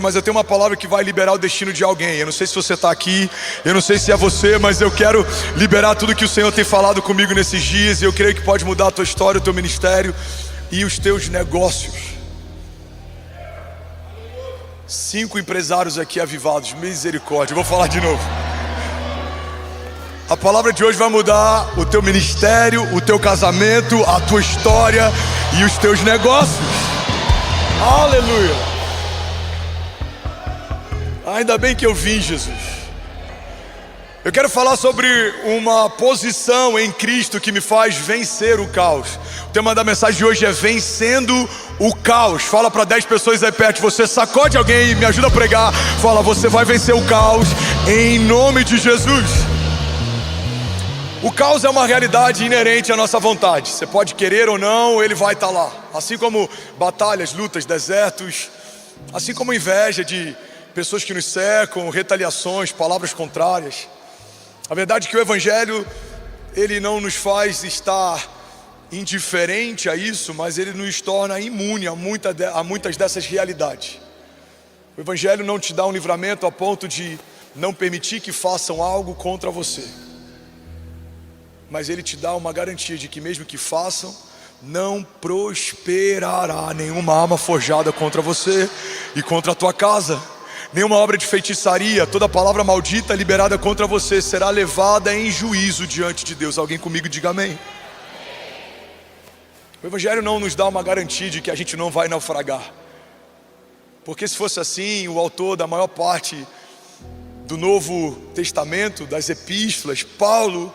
mas eu tenho uma palavra que vai liberar o destino de alguém. Eu não sei se você está aqui, eu não sei se é você, mas eu quero liberar tudo que o Senhor tem falado comigo nesses dias. E eu creio que pode mudar a tua história, o teu ministério e os teus negócios. 5 empresários aqui avivados, misericórdia. Eu vou falar de novo. A palavra de hoje vai mudar o teu ministério, o teu casamento, a tua história e os teus negócios. Aleluia! Ainda bem que eu vim, Jesus. Eu quero falar sobre uma posição em Cristo que me faz vencer o caos. O tema da mensagem de hoje é vencendo o caos. Fala para 10 pessoas aí perto de você, sacode alguém e me ajuda a pregar. Fala, você vai vencer o caos em nome de Jesus. O caos é uma realidade inerente à nossa vontade. Você pode querer ou não, ele vai estar lá. Assim como batalhas, lutas, desertos. Assim como inveja de pessoas que nos cercam, retaliações, palavras contrárias. A verdade é que o Evangelho, ele não nos faz estar indiferente a isso, mas ele nos torna imune a muitas dessas realidades. O Evangelho não te dá um livramento a ponto de não permitir que façam algo contra você. Mas ele te dá uma garantia de que mesmo que façam, não prosperará nenhuma arma forjada contra você e contra a tua casa. Nenhuma obra de feitiçaria, toda palavra maldita liberada contra você será levada em juízo diante de Deus. Alguém comigo diga amém. O Evangelho não nos dá uma garantia de que a gente não vai naufragar. Porque se fosse assim, o autor da maior parte do Novo Testamento, das epístolas, Paulo,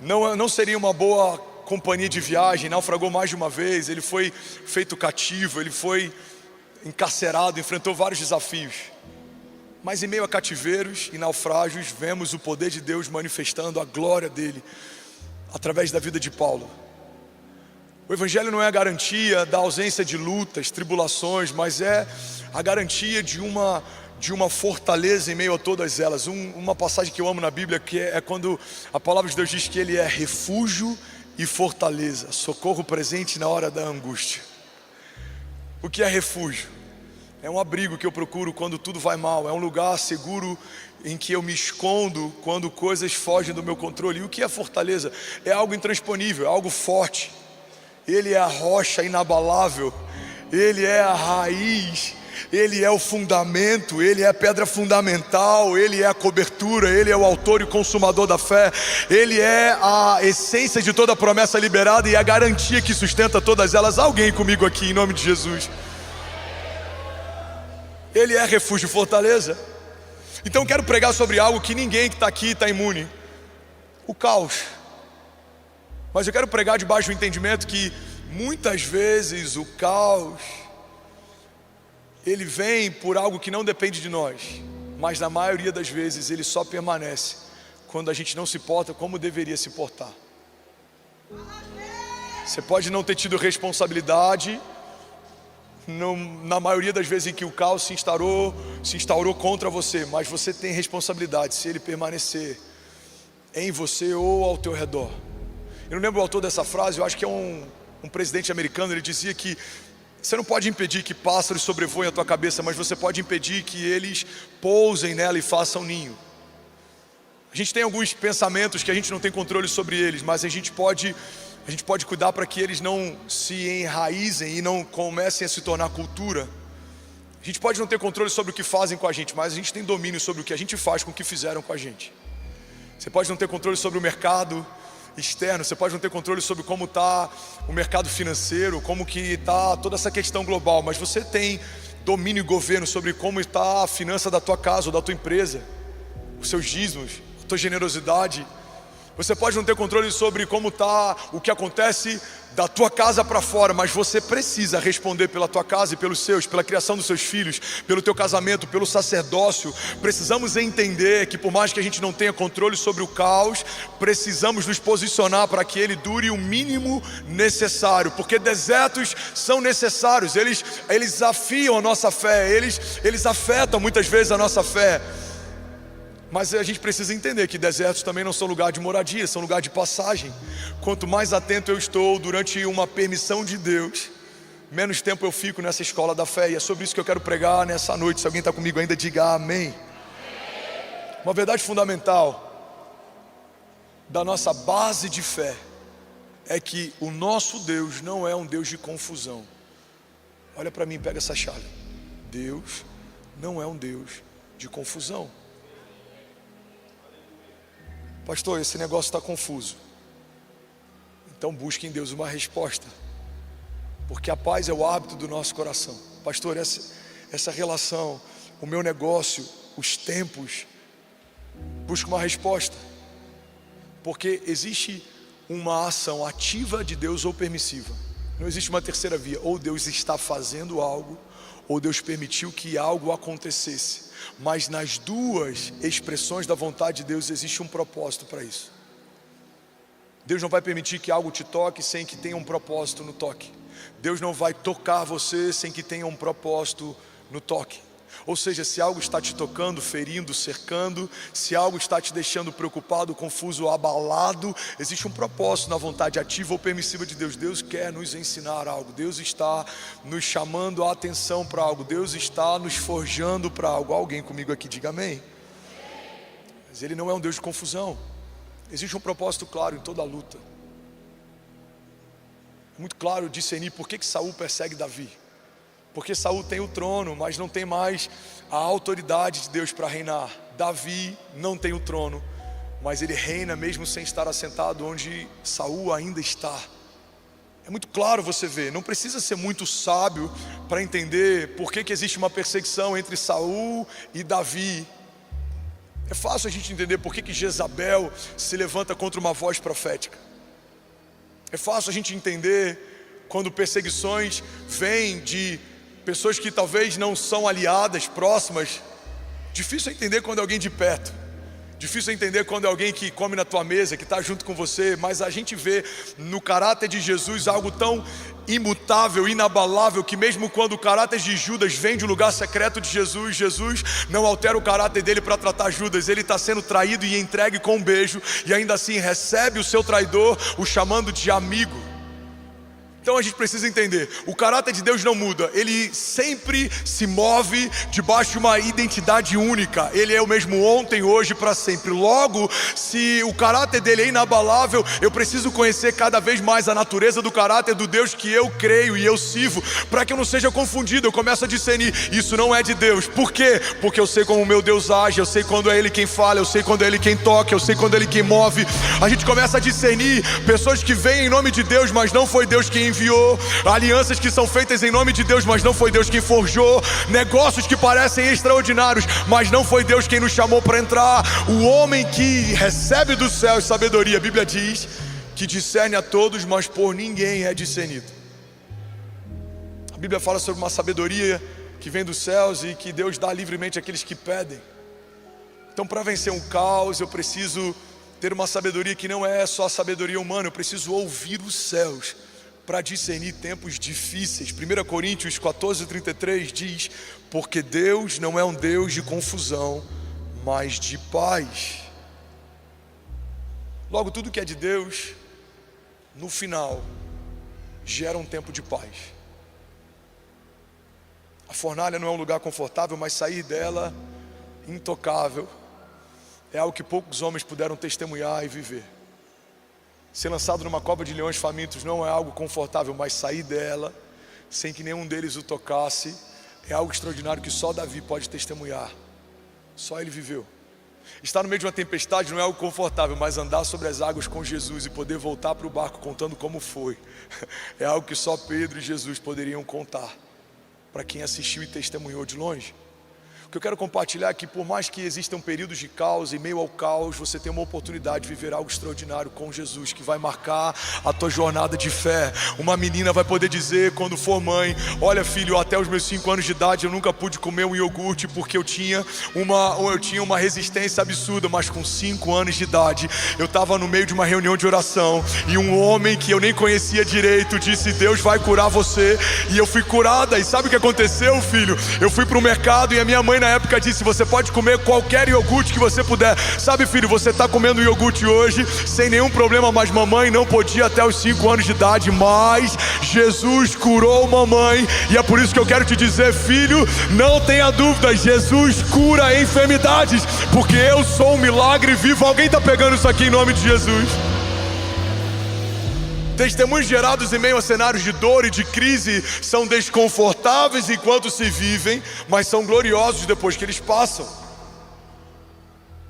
não seria uma boa companhia de viagem. Naufragou mais de uma vez, ele foi feito cativo, ele foi encarcerado, enfrentou vários desafios. Mas em meio a cativeiros e naufrágios, vemos o poder de Deus manifestando a glória dele através da vida de Paulo. O Evangelho não é a garantia da ausência de lutas, tribulações, mas é a garantia de uma fortaleza em meio a todas elas. Uma passagem que eu amo na Bíblia, que é quando a palavra de Deus diz que ele é refúgio e fortaleza, socorro presente na hora da angústia. O que é refúgio? É um abrigo que eu procuro quando tudo vai mal, é um lugar seguro em que eu me escondo quando coisas fogem do meu controle. E o que é fortaleza? É algo intransponível, é algo forte. Ele é a rocha inabalável, ele é a raiz, ele é o fundamento, ele é a pedra fundamental, ele é a cobertura, ele é o autor e consumador da fé, ele é a essência de toda promessa liberada e a garantia que sustenta todas elas. Alguém comigo aqui em nome de Jesus? Ele é refúgio e fortaleza. Então quero pregar sobre algo que ninguém que está aqui está imune: o caos. Mas eu quero pregar debaixo do entendimento que muitas vezes o caos, ele vem por algo que não depende de nós, mas na maioria das vezes ele só permanece quando a gente não se porta como deveria se portar. Você pode não ter tido responsabilidade na maioria das vezes em que o caos se instaurou contra você, mas você tem responsabilidade se ele permanecer em você ou ao teu redor. Eu não lembro o autor dessa frase, eu acho que é um presidente americano. Ele dizia que você não pode impedir que pássaros sobrevoem a tua cabeça, mas você pode impedir que eles pousem nela e façam ninho. A gente tem alguns pensamentos que a gente não tem controle sobre eles, mas a gente pode cuidar para que eles não se enraizem e não comecem a se tornar cultura. A gente pode não ter controle sobre o que fazem com a gente, mas a gente tem domínio sobre o que a gente faz com o que fizeram com a gente. Você pode não ter controle sobre o mercado externo, você pode não ter controle sobre como está o mercado financeiro, como que está toda essa questão global, mas você tem domínio e governo sobre como está a finança da tua casa ou da tua empresa, os seus dízimos, a tua generosidade. Você pode não ter controle sobre como está o que acontece da tua casa para fora, mas você precisa responder pela tua casa e pelos seus, pela criação dos seus filhos, pelo teu casamento, pelo sacerdócio. Precisamos entender que por mais que a gente não tenha controle sobre o caos, precisamos nos posicionar para que ele dure o mínimo necessário, porque desertos são necessários, eles afiam a nossa fé, eles afetam muitas vezes a nossa fé. Mas a gente precisa entender que desertos também não são lugar de moradia, são lugar de passagem. Quanto mais atento eu estou durante uma permissão de Deus, menos tempo eu fico nessa escola da fé. E é sobre isso que eu quero pregar nessa noite. Se alguém está comigo ainda, diga amém. Uma verdade fundamental da nossa base de fé é que o nosso Deus não é um Deus de confusão. Olha para mim, pega essa chave. Deus não é um Deus de confusão. Pastor, esse negócio está confuso. Então busque em Deus uma resposta, porque a paz é o hábito do nosso coração. Pastor, essa relação, o meu negócio, os tempos, busque uma resposta, porque existe uma ação ativa de Deus ou permissiva. Não existe uma terceira via. Ou Deus está fazendo algo, ou Deus permitiu que algo acontecesse. Mas nas duas expressões da vontade de Deus existe um propósito para isso. Deus não vai permitir que algo te toque sem que tenha um propósito no toque. Deus não vai tocar você sem que tenha um propósito no toque. Ou seja, se algo está te tocando, ferindo, cercando, se algo está te deixando preocupado, confuso, abalado, existe um propósito na vontade ativa ou permissiva de Deus. Deus quer nos ensinar algo, Deus está nos chamando a atenção para algo, Deus está nos forjando para algo. Alguém comigo aqui, diga amém. Mas Ele não é um Deus de confusão. Existe um propósito claro em toda a luta. É muito claro discernir por que Saul persegue Davi. Porque Saul tem o trono, mas não tem mais a autoridade de Deus para reinar. Davi não tem o trono, mas ele reina mesmo sem estar assentado onde Saul ainda está. É muito claro você ver, não precisa ser muito sábio para entender por que existe uma perseguição entre Saul e Davi. É fácil a gente entender por que Jezabel se levanta contra uma voz profética. É fácil a gente entender quando perseguições vêm de pessoas que talvez não são aliadas, próximas. Difícil é entender quando é alguém de perto. Difícil é entender quando é alguém que come na tua mesa, que está junto com você. Mas a gente vê no caráter de Jesus algo tão imutável, inabalável, que mesmo quando o caráter de Judas vem de um lugar secreto de Jesus, Jesus não altera o caráter dele para tratar Judas. Ele está sendo traído e entregue com um beijo, e ainda assim recebe o seu traidor, o chamando de amigo. Então a gente precisa entender, o caráter de Deus não muda, Ele sempre se move debaixo de uma identidade única. Ele é o mesmo ontem, hoje e para sempre. Logo, se o caráter dele é inabalável, eu preciso conhecer cada vez mais a natureza do caráter do Deus que eu creio e eu sirvo, para que eu não seja confundido. Eu começo a discernir, isso não é de Deus. Por quê? Porque eu sei como o meu Deus age, eu sei quando é Ele quem fala, eu sei quando é Ele quem toca, eu sei quando é Ele quem move. A gente começa a discernir pessoas que vêm em nome de Deus, mas não foi Deus quem enviou, alianças que são feitas em nome de Deus, mas não foi Deus quem forjou, negócios que parecem extraordinários, mas não foi Deus quem nos chamou para entrar. O homem que recebe dos céus sabedoria, a Bíblia diz que discerne a todos, mas por ninguém é discernido. A Bíblia fala sobre uma sabedoria que vem dos céus e que Deus dá livremente àqueles que pedem. Então, para vencer um caos, eu preciso ter uma sabedoria que não é só a sabedoria humana. Eu preciso ouvir os céus para discernir tempos difíceis. 1 Coríntios 14:33 diz: porque Deus não é um Deus de confusão, mas de paz. Logo, tudo que é de Deus, no final, gera um tempo de paz. A fornalha não é um lugar confortável, mas sair dela intocável é algo que poucos homens puderam testemunhar e viver. Ser lançado numa cova de leões famintos não é algo confortável, mas sair dela sem que nenhum deles o tocasse é algo extraordinário que só Davi pode testemunhar. Só ele viveu. Estar no meio de uma tempestade não é algo confortável, mas andar sobre as águas com Jesus e poder voltar para o barco contando como foi é algo que só Pedro e Jesus poderiam contar para quem assistiu e testemunhou de longe. O que eu quero compartilhar é que, por mais que existam períodos de caos, em meio ao caos você tem uma oportunidade de viver algo extraordinário com Jesus, que vai marcar a tua jornada de fé. Uma menina vai poder dizer quando for mãe: olha, filho, até os meus 5 anos de idade eu nunca pude comer um iogurte porque eu tinha uma resistência absurda, mas com 5 anos de idade eu estava no meio de uma reunião de oração e um homem que eu nem conhecia direito disse: Deus vai curar você, e eu fui curada. E sabe o que aconteceu, filho? Eu fui para o mercado e a minha mãe na época disse: você pode comer qualquer iogurte que você puder. Sabe, filho, você está comendo iogurte hoje sem nenhum problema, mas mamãe não podia até os 5 anos de idade. Mas Jesus curou mamãe, e é por isso que eu quero te dizer, filho, não tenha dúvida, Jesus cura enfermidades, porque eu sou um milagre vivo. Alguém está pegando isso aqui em nome de Jesus? Testemunhos gerados em meio a cenários de dor e de crise são desconfortáveis enquanto se vivem, mas são gloriosos depois que eles passam.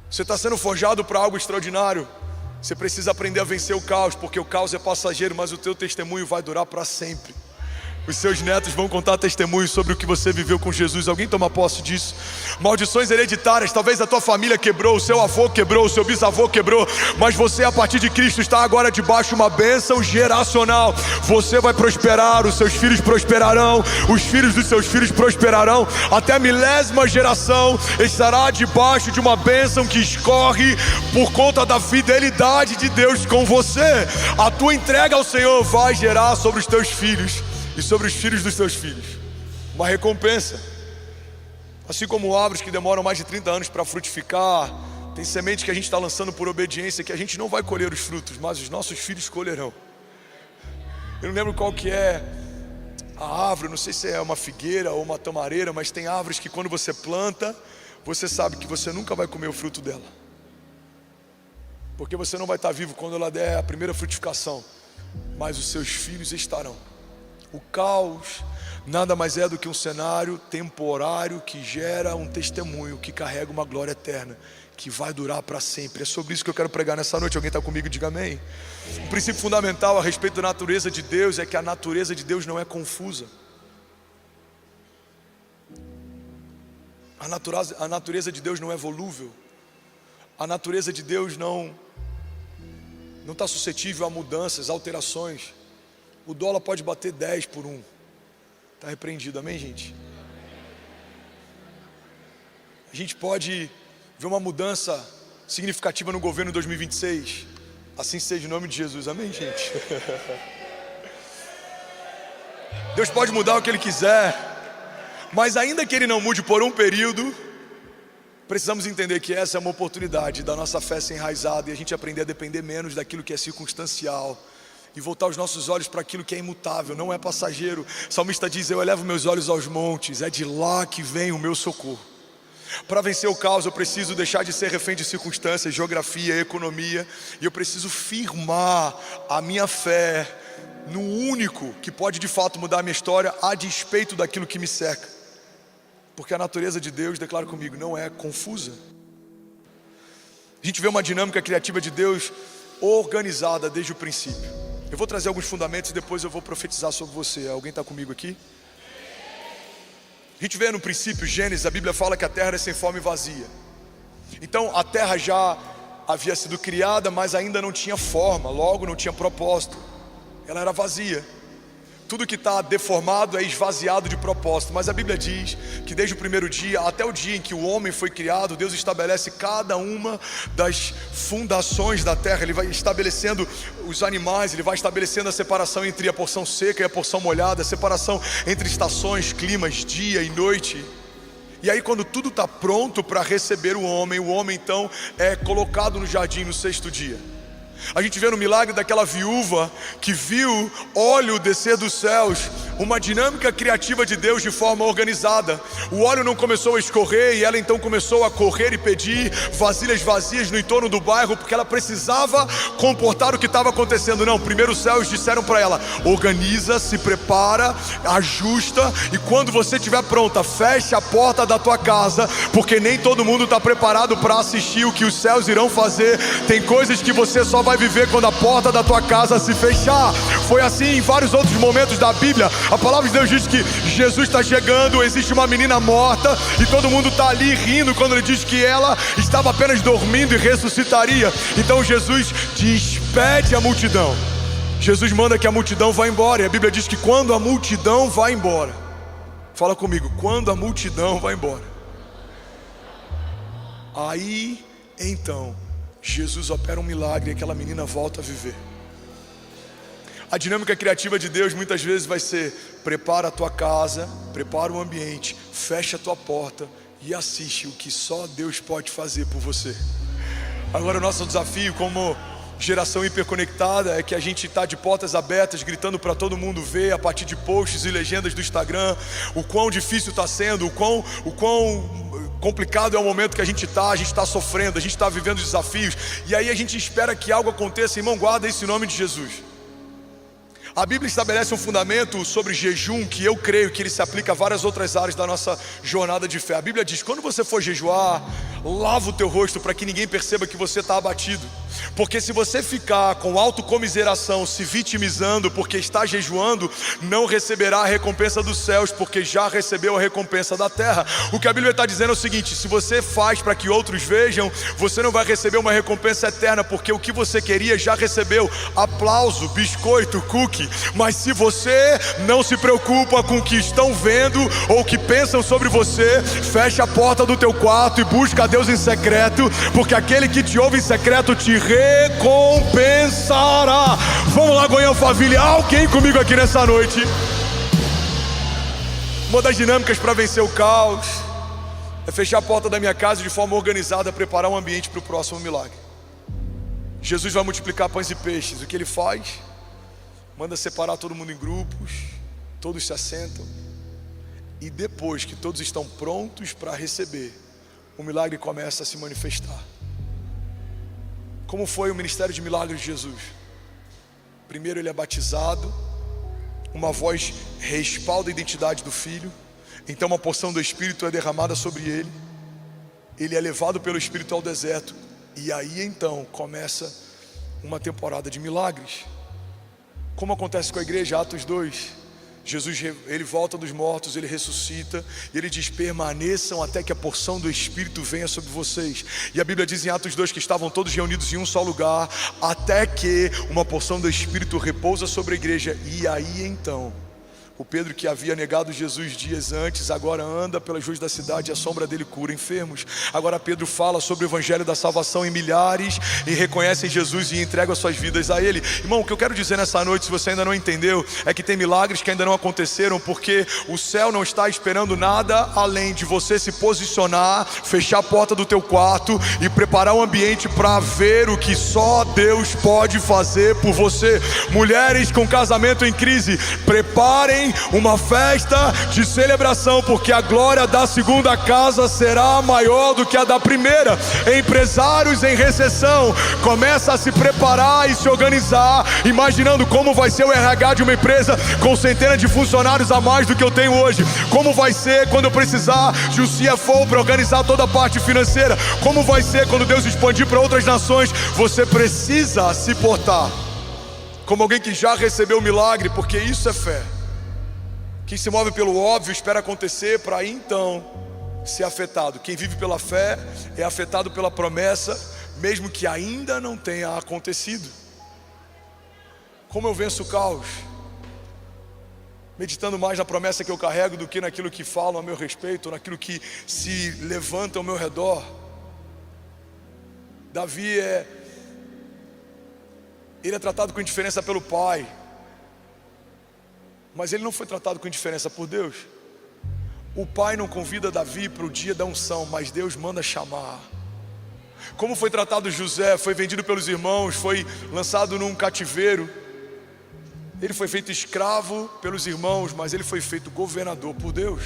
Você está sendo forjado para algo extraordinário. Você precisa aprender a vencer o caos, porque o caos é passageiro, mas o teu testemunho vai durar para sempre. Os seus netos vão contar testemunhos sobre o que você viveu com Jesus. Alguém toma posse disso? Maldições hereditárias, talvez a tua família quebrou, o seu avô quebrou, o seu bisavô quebrou, mas você, a partir de Cristo, está agora debaixo de uma bênção geracional. Você vai prosperar, os seus filhos prosperarão, os filhos dos seus filhos prosperarão, até a milésima geração estará debaixo de uma bênção que escorre por conta da fidelidade de Deus com você. A tua entrega ao Senhor vai gerar sobre os teus filhos e sobre os filhos dos teus filhos uma recompensa. Assim como árvores que demoram mais de 30 anos para frutificar, tem sementes que a gente está lançando por obediência, que a gente não vai colher os frutos, mas os nossos filhos colherão. Eu não lembro qual que é a árvore, não sei se é uma figueira ou uma tamareira, mas tem árvores que quando você planta, você sabe que você nunca vai comer o fruto dela, porque você não vai estar vivo quando ela der a primeira frutificação, mas os seus filhos estarão. O caos nada mais é do que um cenário temporário que gera um testemunho que carrega uma glória eterna, que vai durar para sempre. É sobre isso que eu quero pregar nessa noite. Alguém está comigo? Diga amém. Um princípio fundamental a respeito da natureza de Deus é que a natureza de Deus não é confusa. A natureza de Deus não é volúvel. A natureza de Deus não está suscetível a mudanças, alterações. O dólar pode bater 10 por 1. Está repreendido, amém, gente? A gente pode ver uma mudança significativa no governo em 2026. Assim seja, em nome de Jesus, amém, gente? Deus pode mudar o que Ele quiser, mas ainda que Ele não mude por um período, precisamos entender que essa é uma oportunidade da nossa fé ser enraizada e a gente aprender a depender menos daquilo que é circunstancial e voltar os nossos olhos para aquilo que é imutável, não é passageiro. O salmista diz: eu elevo meus olhos aos montes, é de lá que vem o meu socorro. Para vencer o caos eu preciso deixar de ser refém de circunstâncias, geografia, economia, e eu preciso firmar a minha fé no único que pode de fato mudar a minha história a despeito daquilo que me cerca, porque a natureza de Deus, declara comigo, não é confusa. A gente vê uma dinâmica criativa de Deus organizada desde o princípio. Eu vou trazer alguns fundamentos e depois eu vou profetizar sobre você. Alguém está comigo aqui? A gente vê no princípio, Gênesis, a Bíblia fala que a terra é sem forma e vazia. Então a terra já havia sido criada, mas ainda não tinha forma, logo não tinha propósito. Ela era vazia. Tudo que está deformado é esvaziado de propósito. Mas a Bíblia diz que desde o primeiro dia até o dia em que o homem foi criado, Deus estabelece cada uma das fundações da terra. Ele vai estabelecendo os animais, Ele vai estabelecendo a separação entre a porção seca e a porção molhada, a separação entre estações, climas, dia e noite. E aí quando tudo está pronto para receber o homem então é colocado no jardim no 6º dia. A gente vê no milagre daquela viúva que viu óleo descer dos céus, uma dinâmica criativa de Deus de forma organizada. O óleo não começou a escorrer e ela então começou a correr e pedir vasilhas vazias no entorno do bairro, porque ela precisava comportar o que estava acontecendo. Não, primeiro os céus disseram para ela: organiza, se prepara, ajusta, e quando você estiver pronta, feche a porta da tua casa, porque nem todo mundo está preparado para assistir o que os céus irão fazer. Tem coisas que você só vai viver quando a porta da tua casa se fechar. Foi assim em vários outros momentos da Bíblia. A palavra de Deus diz que Jesus está chegando, existe uma menina morta e todo mundo está ali rindo quando Ele diz que ela estava apenas dormindo e ressuscitaria. Então Jesus despede a multidão. Jesus manda que a multidão vá embora, e a Bíblia diz que quando a multidão vai embora, fala comigo, quando a multidão vai embora, aí então Jesus opera um milagre e aquela menina volta a viver. A dinâmica criativa de Deus muitas vezes vai ser: prepara a tua casa, prepara o ambiente, fecha a tua porta e assiste o que só Deus pode fazer por você. Agora o nosso desafio como geração hiperconectada é que a gente está de portas abertas, gritando para todo mundo ver a partir de posts e legendas do Instagram o quão difícil está sendo, o quão complicado é o momento que a gente está sofrendo, a gente está vivendo desafios, e aí a gente espera que algo aconteça. Irmão, guarda esse nome de Jesus. A Bíblia estabelece um fundamento sobre jejum que eu creio que ele se aplica a várias outras áreas da nossa jornada de fé. A Bíblia diz: quando você for jejuar, lava o teu rosto para que ninguém perceba que você está abatido. Porque se você ficar com autocomiseração, se vitimizando porque está jejuando, não receberá a recompensa dos céus, porque já recebeu a recompensa da terra. O que a Bíblia está dizendo é o seguinte: se você faz para que outros vejam, você não vai receber uma recompensa eterna, porque o que você queria já recebeu: aplauso, biscoito, cookie. Mas se você não se preocupa com o que estão vendo ou o que pensam sobre você, fecha a porta do teu quarto e busca a Deus em secreto, porque aquele que te ouve em secreto te recompensará. Vamos lá, Goiânia Família, alguém comigo aqui nessa noite? Uma das dinâmicas para vencer o caos é fechar a porta da minha casa de forma organizada, preparar um ambiente para o próximo milagre. Jesus vai multiplicar pães e peixes. O que ele faz? Manda separar todo mundo em grupos, todos se assentam, e depois que todos estão prontos para receber, o milagre começa a se manifestar. Como foi o ministério de milagres de Jesus? Primeiro ele é batizado, uma voz respalda a identidade do Filho, então uma porção do Espírito é derramada sobre ele, ele é levado pelo Espírito ao deserto, e aí então começa uma temporada de milagres. Como acontece com a igreja, Atos 2, Jesus ele volta dos mortos, ele ressuscita, e ele diz: permaneçam até que a porção do Espírito venha sobre vocês. E a Bíblia diz em Atos 2 que estavam todos reunidos em um só lugar, até que uma porção do Espírito repousa sobre a igreja. E aí então, o Pedro, que havia negado Jesus dias antes, agora anda pelas ruas da cidade e a sombra dele cura enfermos. Agora Pedro fala sobre o evangelho da salvação em milhares, e reconhecem Jesus e entregam as suas vidas a ele. Irmão, o que eu quero dizer nessa noite, se você ainda não entendeu, é que tem milagres que ainda não aconteceram, porque o céu não está esperando nada além de você se posicionar, fechar a porta do teu quarto e preparar um ambiente para ver o que só Deus pode fazer por você. Mulheres com casamento em crise, preparem uma festa de celebração, porque a glória da segunda casa será maior do que a da primeira. Empresários em recessão, começa a se preparar e se organizar, imaginando como vai ser o RH de uma empresa com centenas de funcionários a mais do que eu tenho hoje. Como vai ser quando eu precisar de um CFO para organizar toda a parte financeira? Como vai ser quando Deus expandir para outras nações? Você precisa se portar como alguém que já recebeu o milagre, porque isso é fé. Quem se move pelo óbvio espera acontecer para então ser afetado. Quem vive pela fé é afetado pela promessa, mesmo que ainda não tenha acontecido. Como eu venço o caos? Meditando mais na promessa que eu carrego do que naquilo que falam a meu respeito, ou naquilo que se levanta ao meu redor. Davi ele é tratado com indiferença pelo pai, mas ele não foi tratado com indiferença por Deus. O pai não convida Davi para o dia da unção, mas Deus manda chamar. Como foi tratado José? Foi vendido pelos irmãos, foi lançado num cativeiro. Ele foi feito escravo pelos irmãos, mas ele foi feito governador por Deus.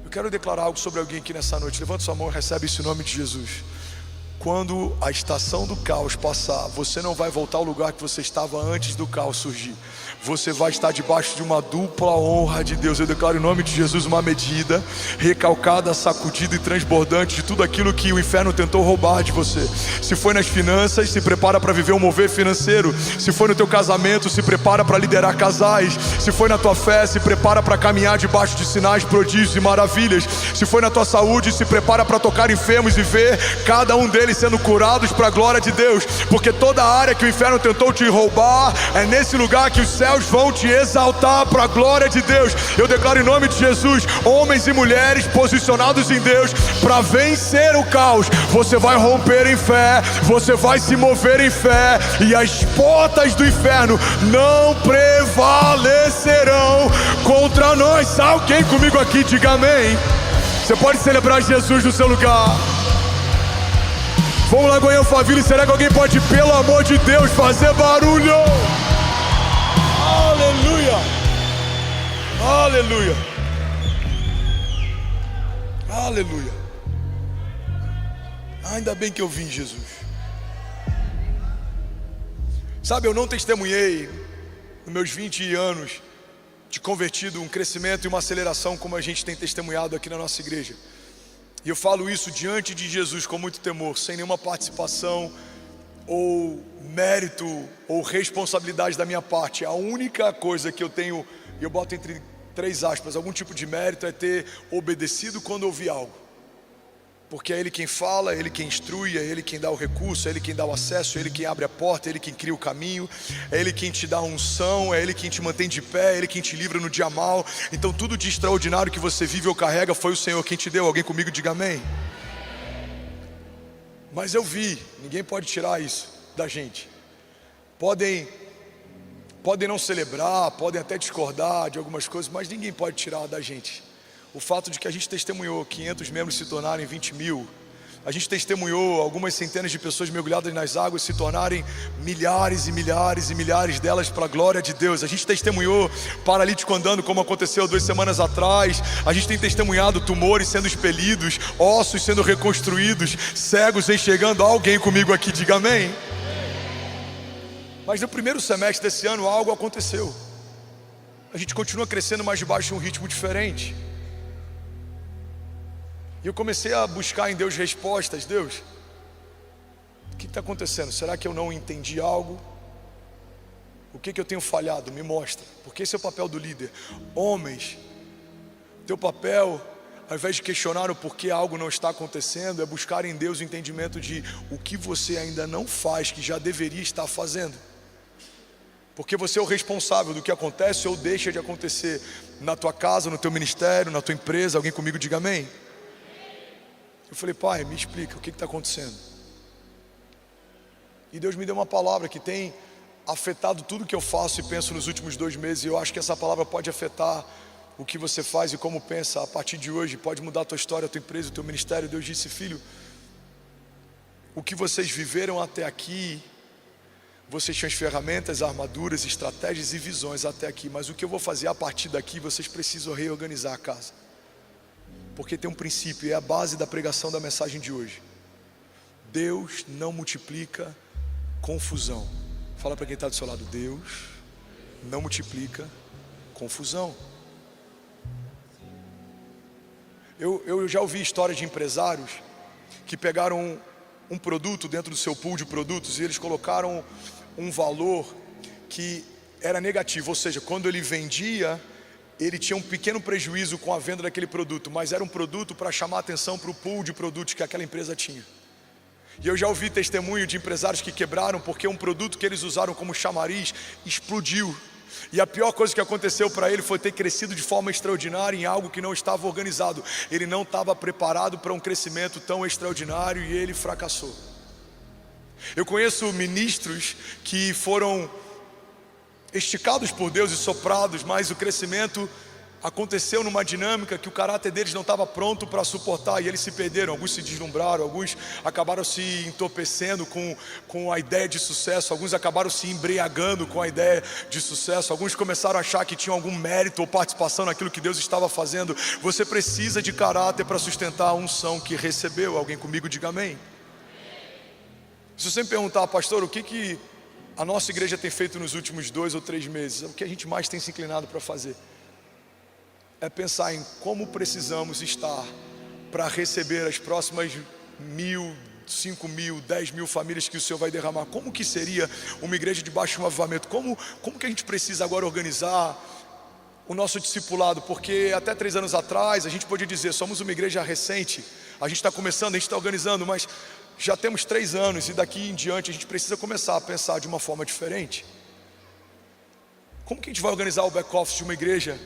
Eu quero declarar algo sobre alguém aqui nessa noite. Levanta sua mão e recebe isso em nome de Jesus. Quando a estação do caos passar, você não vai voltar ao lugar que você estava antes do caos surgir. Você vai estar debaixo de uma dupla honra de Deus. Eu declaro em nome de Jesus uma medida recalcada, sacudida e transbordante de tudo aquilo que o inferno tentou roubar de você. Se foi nas finanças, se prepara para viver um mover financeiro. Se foi no teu casamento, se prepara para liderar casais. Se foi na tua fé, se prepara para caminhar debaixo de sinais, prodígios e maravilhas. Se foi na tua saúde, se prepara para tocar enfermos e ver cada um deles sendo curados para a glória de Deus. Porque toda a área que o inferno tentou te roubar, é nesse lugar que os céus vão te exaltar para a glória de Deus. Eu declaro em nome de Jesus, homens e mulheres posicionados em Deus para vencer o caos. Você vai romper em fé, você vai se mover em fé, e as portas do inferno não prevalecerão contra nós. Alguém comigo aqui, diga amém. Você pode celebrar Jesus no seu lugar. Vamos lá, Goiânia Faville. Será que alguém pode, pelo amor de Deus, fazer barulho? Aleluia! Aleluia! Aleluia! Ainda bem que eu vim, Jesus. Sabe, eu não testemunhei nos meus 20 anos de convertido um crescimento e uma aceleração como a gente tem testemunhado aqui na nossa igreja. E eu falo isso diante de Jesus com muito temor, sem nenhuma participação ou mérito ou responsabilidade da minha parte. A única coisa que eu tenho, e eu boto entre 3 aspas, algum tipo de mérito, é ter obedecido quando ouvi algo. Porque é Ele quem fala, é Ele quem instrui, é Ele quem dá o recurso, é Ele quem dá o acesso, é Ele quem abre a porta, é Ele quem cria o caminho, é Ele quem te dá a unção, é Ele quem te mantém de pé, é Ele quem te livra no dia mal. Então tudo de extraordinário que você vive ou carrega foi o Senhor quem te deu. Alguém comigo diga amém. Mas eu vi, ninguém pode tirar isso da gente. Podem não celebrar, podem até discordar de algumas coisas, mas ninguém pode tirar da gente o fato de que a gente testemunhou 500 membros se tornarem 20 mil. A gente testemunhou algumas centenas de pessoas mergulhadas nas águas se tornarem milhares e milhares e milhares delas para a glória de Deus. A gente testemunhou paralítico andando, como aconteceu 2 semanas atrás. A gente tem testemunhado tumores sendo expelidos, ossos sendo reconstruídos, cegos enxergando. Alguém comigo aqui, diga amém. Mas no primeiro semestre desse ano algo aconteceu. A gente continua crescendo, mas debaixo de um ritmo diferente. E eu comecei a buscar em Deus respostas. Deus, o que está acontecendo? Será que eu não entendi algo? O que eu tenho falhado? Me mostra. Porque esse é o papel do líder. Homens, teu papel, ao invés de questionar o porquê algo não está acontecendo, é buscar em Deus o entendimento de o que você ainda não faz, que já deveria estar fazendo. Porque você é o responsável do que acontece ou deixa de acontecer na tua casa, no teu ministério, na tua empresa. Alguém comigo diga amém. Eu falei, Pai, me explica o que está acontecendo. E Deus me deu uma palavra que tem afetado tudo que eu faço e penso nos últimos 2 meses. E eu acho que essa palavra pode afetar o que você faz e como pensa a partir de hoje. Pode mudar a tua história, a tua empresa, o teu ministério. Deus disse, filho, o que vocês viveram até aqui, vocês tinham as ferramentas, armaduras, estratégias e visões até aqui. Mas o que eu vou fazer a partir daqui, vocês precisam reorganizar a casa. Porque tem um princípio, é a base da pregação da mensagem de hoje. Deus não multiplica confusão. Fala para quem está do seu lado, Deus não multiplica confusão. Eu já ouvi histórias de empresários que pegaram um produto dentro do seu pool de produtos e eles colocaram um valor que era negativo, ou seja, quando ele vendia, ele tinha um pequeno prejuízo com a venda daquele produto, mas era um produto para chamar atenção para o pool de produtos que aquela empresa tinha. E eu já ouvi testemunho de empresários que quebraram porque um produto que eles usaram como chamariz explodiu. E a pior coisa que aconteceu para ele foi ter crescido de forma extraordinária em algo que não estava organizado. Ele não estava preparado para um crescimento tão extraordinário e ele fracassou. Eu conheço ministros que foram esticados por Deus e soprados, mas o crescimento aconteceu numa dinâmica que o caráter deles não estava pronto para suportar e eles se perderam. Alguns se deslumbraram, alguns acabaram se entorpecendo com a ideia de sucesso, alguns acabaram se embriagando com a ideia de sucesso, alguns começaram a achar que tinham algum mérito ou participação naquilo que Deus estava fazendo. Você precisa de caráter para sustentar a unção que recebeu. Alguém comigo diga amém. Se você me perguntar, pastor, o que a nossa igreja tem feito nos últimos 2 ou 3 meses, o que a gente mais tem se inclinado para fazer é pensar em como precisamos estar para receber as próximas 1.000, 5.000, 10.000 famílias que o Senhor vai derramar. Como que seria uma igreja debaixo de um avivamento? Como que a gente precisa agora organizar o nosso discipulado? Porque até 3 anos atrás a gente podia dizer, somos uma igreja recente, a gente está começando, a gente está organizando, mas já temos 3 anos e daqui em diante a gente precisa começar a pensar de uma forma diferente. Como que a gente vai organizar o back-office de uma igreja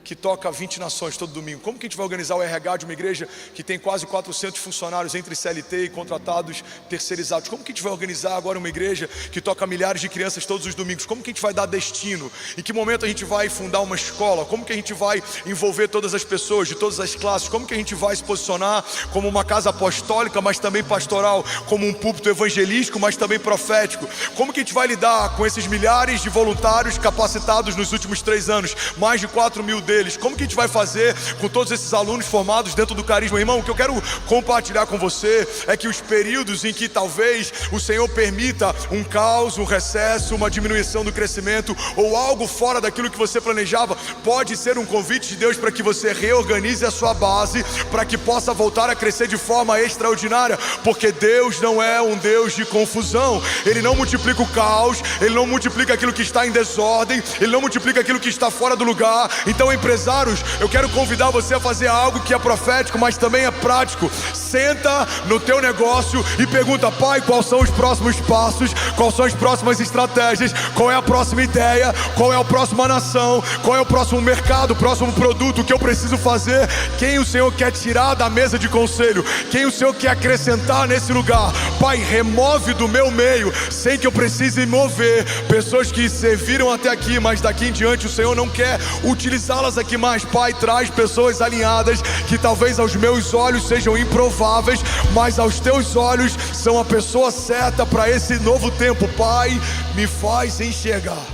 que toca 20 nações todo domingo? Como que a gente vai organizar o RH de uma igreja que tem quase 400 funcionários entre CLT e contratados terceirizados? Como que a gente vai organizar agora uma igreja que toca milhares de crianças todos os domingos? Como que a gente vai dar destino? Em que momento a gente vai fundar uma escola? Como que a gente vai envolver todas as pessoas de todas as classes? Como que a gente vai se posicionar como uma casa apostólica, mas também pastoral, como um púlpito evangelístico, mas também profético? Como que a gente vai lidar com esses milhares de voluntários capacitados nos últimos 3 anos, mais de 4 mil deles? Como que a gente vai fazer com todos esses alunos formados dentro do Carisma? Irmão, o que eu quero compartilhar com você é que os períodos em que talvez o Senhor permita um caos, um recesso, uma diminuição do crescimento ou algo fora daquilo que você planejava, pode ser um convite de Deus para que você reorganize a sua base, para que possa voltar a crescer de forma extraordinária, porque Deus não é um Deus de confusão. Ele não multiplica o caos, Ele não multiplica aquilo que está em desordem, Ele não multiplica aquilo que está fora do lugar. Então, empresários, eu quero convidar você a fazer algo que é profético, mas também é prático. Senta no teu negócio e pergunta: Pai, quais são os próximos passos? Quais são as próximas estratégias? Qual é a próxima ideia? Qual é a próxima nação? Qual é o próximo mercado, o próximo produto que eu preciso fazer? Quem o Senhor quer tirar da mesa de conselho? Quem o Senhor quer acrescentar nesse lugar? Pai, remove do meu meio, sem que eu precise mover, pessoas que serviram até aqui, mas daqui em diante o Senhor não quer utilizá-las aqui mais. Pai, traz pessoas alinhadas, que talvez aos meus olhos sejam improváveis, mas aos teus olhos são a pessoa certa para esse novo tempo. Pai, me faz enxergar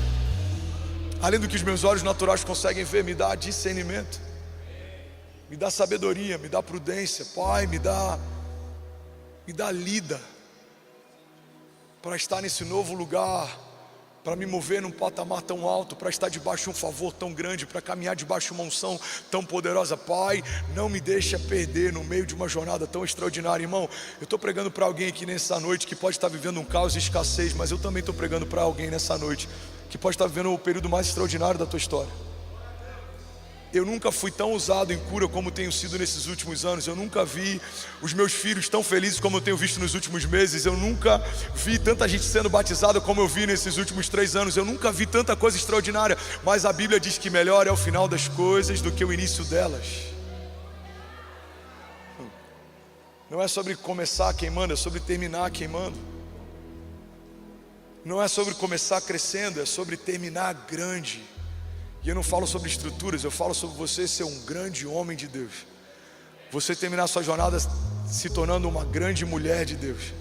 além do que os meus olhos naturais conseguem ver. Me dá discernimento, me dá sabedoria, me dá prudência. Pai, me dá lida para estar nesse novo lugar, para me mover num patamar tão alto, para estar debaixo de um favor tão grande, para caminhar debaixo de uma unção tão poderosa. Pai, não me deixa perder no meio de uma jornada tão extraordinária. Irmão, eu estou pregando para alguém aqui nessa noite que pode estar vivendo um caos e escassez, mas eu também estou pregando para alguém nessa noite que pode estar vivendo o período mais extraordinário da tua história. Eu nunca fui tão usado em cura como tenho sido nesses últimos anos. Eu nunca vi os meus filhos tão felizes como eu tenho visto nos últimos meses. Eu nunca vi tanta gente sendo batizada como eu vi nesses últimos 3 anos. Eu nunca vi tanta coisa extraordinária. Mas a Bíblia diz que melhor é o final das coisas do que o início delas. Não é sobre começar queimando, é sobre terminar queimando. Não é sobre começar crescendo, é sobre terminar grande. E eu não falo sobre estruturas, eu falo sobre você ser um grande homem de Deus. Você terminar sua jornada se tornando uma grande mulher de Deus.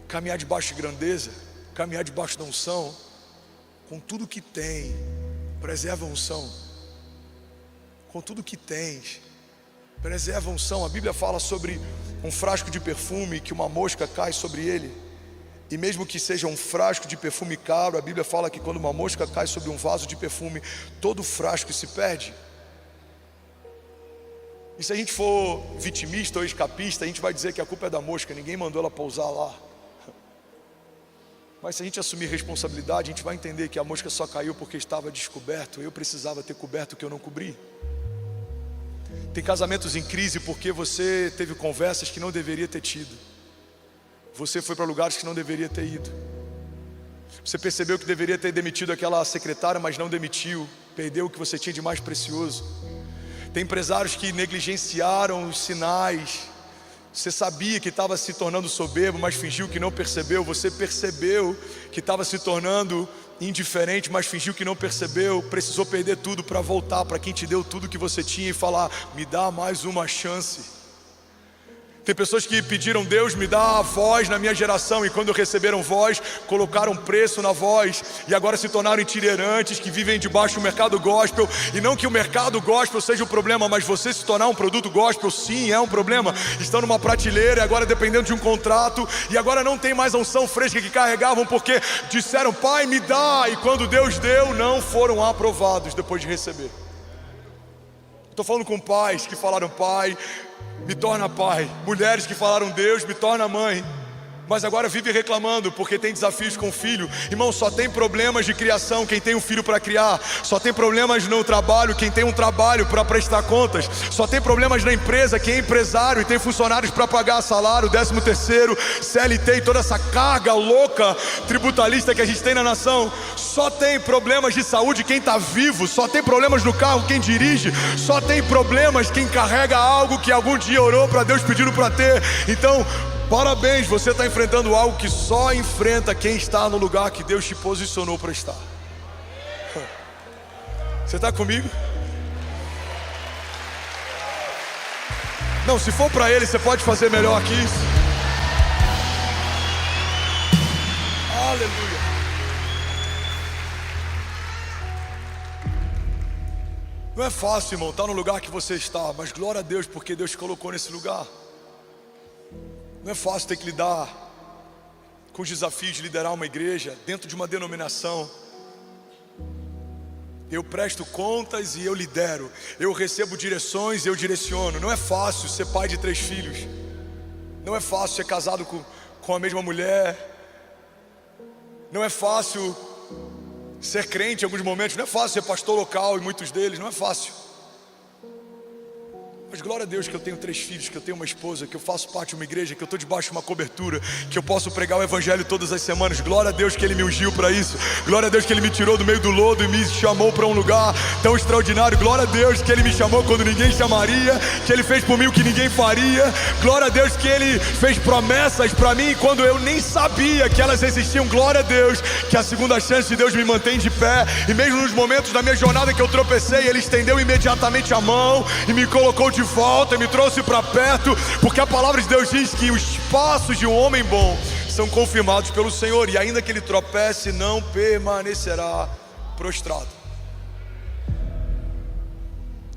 Caminhar debaixo de grandeza, caminhar debaixo da unção, com tudo que tem. Preserva a unção. Com tudo que tens, preserva a unção. A Bíblia fala sobre um frasco de perfume, que uma mosca cai sobre ele. E mesmo que seja um frasco de perfume caro, a Bíblia fala que quando uma mosca cai sobre um vaso de perfume, todo o frasco se perde. E se a gente for vitimista ou escapista, a gente vai dizer que a culpa é da mosca, ninguém mandou ela pousar lá. Mas se a gente assumir responsabilidade, a gente vai entender que a mosca só caiu porque estava descoberto. Eu precisava ter coberto o que eu não cobri. Tem casamentos em crise porque você teve conversas que não deveria ter tido. Você foi para lugares que não deveria ter ido. Você percebeu que deveria ter demitido aquela secretária, mas não demitiu. Perdeu o que você tinha de mais precioso. Tem empresários que negligenciaram os sinais. Você sabia que estava se tornando soberbo, mas fingiu que não percebeu. Você percebeu que estava se tornando indiferente, mas fingiu que não percebeu. Precisou perder tudo para voltar para quem te deu tudo que você tinha e falar: me dá mais uma chance. Tem pessoas que pediram: Deus, me dá a voz na minha geração, e quando receberam voz, colocaram preço na voz, e agora se tornaram itinerantes, que vivem debaixo do mercado gospel. E não que o mercado gospel seja o problema, mas você se tornar um produto gospel, sim, é um problema. Estão numa prateleira, e agora dependendo de um contrato, e agora não tem mais a unção fresca que carregavam, porque disseram: Pai, me dá, e quando Deus deu, não foram aprovados depois de receber. Estou falando com pais que falaram: Pai, me torna pai. Mulheres que falaram: Deus, me torna mãe. mas agora vive reclamando porque tem desafios com o filho. Irmão, só tem problemas de criação quem tem um filho para criar. Só tem problemas no trabalho quem tem um trabalho para prestar contas. Só tem problemas na empresa quem é empresário e tem funcionários para pagar salário, 13º, CLT e toda essa carga louca tributalista que a gente tem na nação. Só tem problemas de saúde quem está vivo. Só tem problemas no carro quem dirige. Só tem problemas quem carrega algo que algum dia orou para Deus pedindo para ter. Então, parabéns, você está enfrentando algo que só enfrenta quem está no lugar que Deus te posicionou para estar. Você está comigo? Não, se for para Ele, você pode fazer melhor que isso. Aleluia. Não é fácil, irmão, estar no lugar que você está, mas glória a Deus porque Deus te colocou nesse lugar. Não é fácil ter que lidar com os desafios de liderar uma igreja dentro de uma denominação. Eu presto contas e eu lidero. Eu recebo direções e eu direciono. Não é fácil ser pai de 3 filhos. Não é fácil ser casado com a mesma mulher. Não é fácil ser crente em alguns momentos. Não é fácil ser pastor local em muitos deles. Não é fácil. Mas glória a Deus que eu tenho 3 filhos, que eu tenho uma esposa, que eu faço parte de uma igreja, que eu estou debaixo de uma cobertura, que eu posso pregar o evangelho todas as semanas. Glória a Deus que Ele me ungiu para isso. Glória a Deus que Ele me tirou do meio do lodo e me chamou para um lugar tão extraordinário. Glória a Deus que Ele me chamou quando ninguém chamaria, que Ele fez por mim o que ninguém faria. Glória a Deus que Ele fez promessas para mim quando eu nem sabia que elas existiam. Glória a Deus que a segunda chance de Deus me mantém de pé. E mesmo nos momentos da minha jornada que eu tropecei, Ele estendeu imediatamente a mão e me colocou de volta, me trouxe para perto, porque a palavra de Deus diz que os passos de um homem bom são confirmados pelo Senhor, e ainda que ele tropece, não permanecerá prostrado.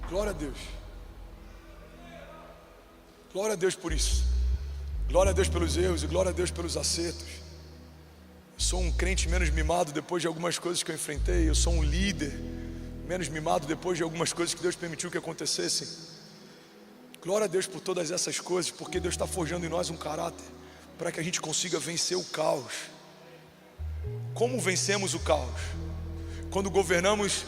Glória a Deus. Glória a Deus por isso. Glória a Deus pelos erros e glória a Deus pelos acertos. Eu sou um crente menos mimado depois de algumas coisas que eu enfrentei. Eu sou um líder menos mimado depois de algumas coisas que Deus permitiu que acontecessem. Glória a Deus por todas essas coisas, porque Deus está forjando em nós um caráter para que a gente consiga vencer o caos. Como vencemos o caos? Quando governamos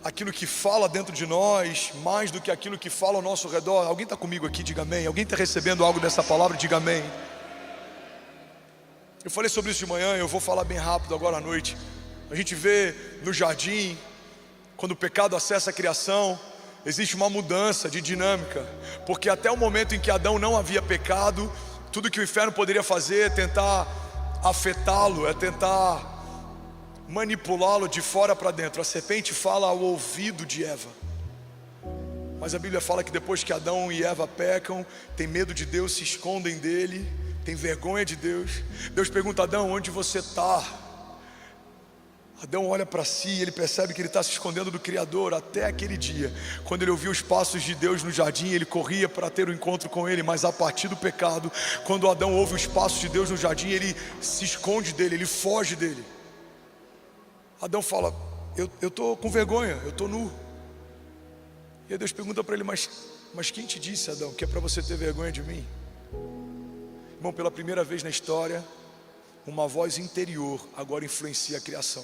aquilo que fala dentro de nós mais do que aquilo que fala ao nosso redor. Alguém está comigo aqui? Diga amém. Alguém está recebendo algo dessa palavra? Diga amém. Eu falei sobre isso de manhã, eu vou falar bem rápido agora à noite. A gente vê no jardim, quando o pecado acessa a criação, existe uma mudança de dinâmica, porque até o momento em que Adão não havia pecado, tudo que o inferno poderia fazer é tentar afetá-lo, é tentar manipulá-lo de fora para dentro. A serpente fala ao ouvido de Eva, mas a Bíblia fala que depois que Adão e Eva pecam, tem medo de Deus, se escondem dele, tem vergonha de Deus. Deus pergunta a Adão: onde você está? Adão olha para si e ele percebe que ele está se escondendo do Criador. Até aquele dia, quando ele ouviu os passos de Deus no jardim, ele corria para ter um encontro com ele. Mas a partir do pecado, quando Adão ouve os passos de Deus no jardim, ele se esconde dele, ele foge dele. Adão fala: eu estou com vergonha, eu estou nu. E aí Deus pergunta para ele: mas quem te disse, Adão, que é para você ter vergonha de mim? Irmão, pela primeira vez na história, uma voz interior agora influencia a criação.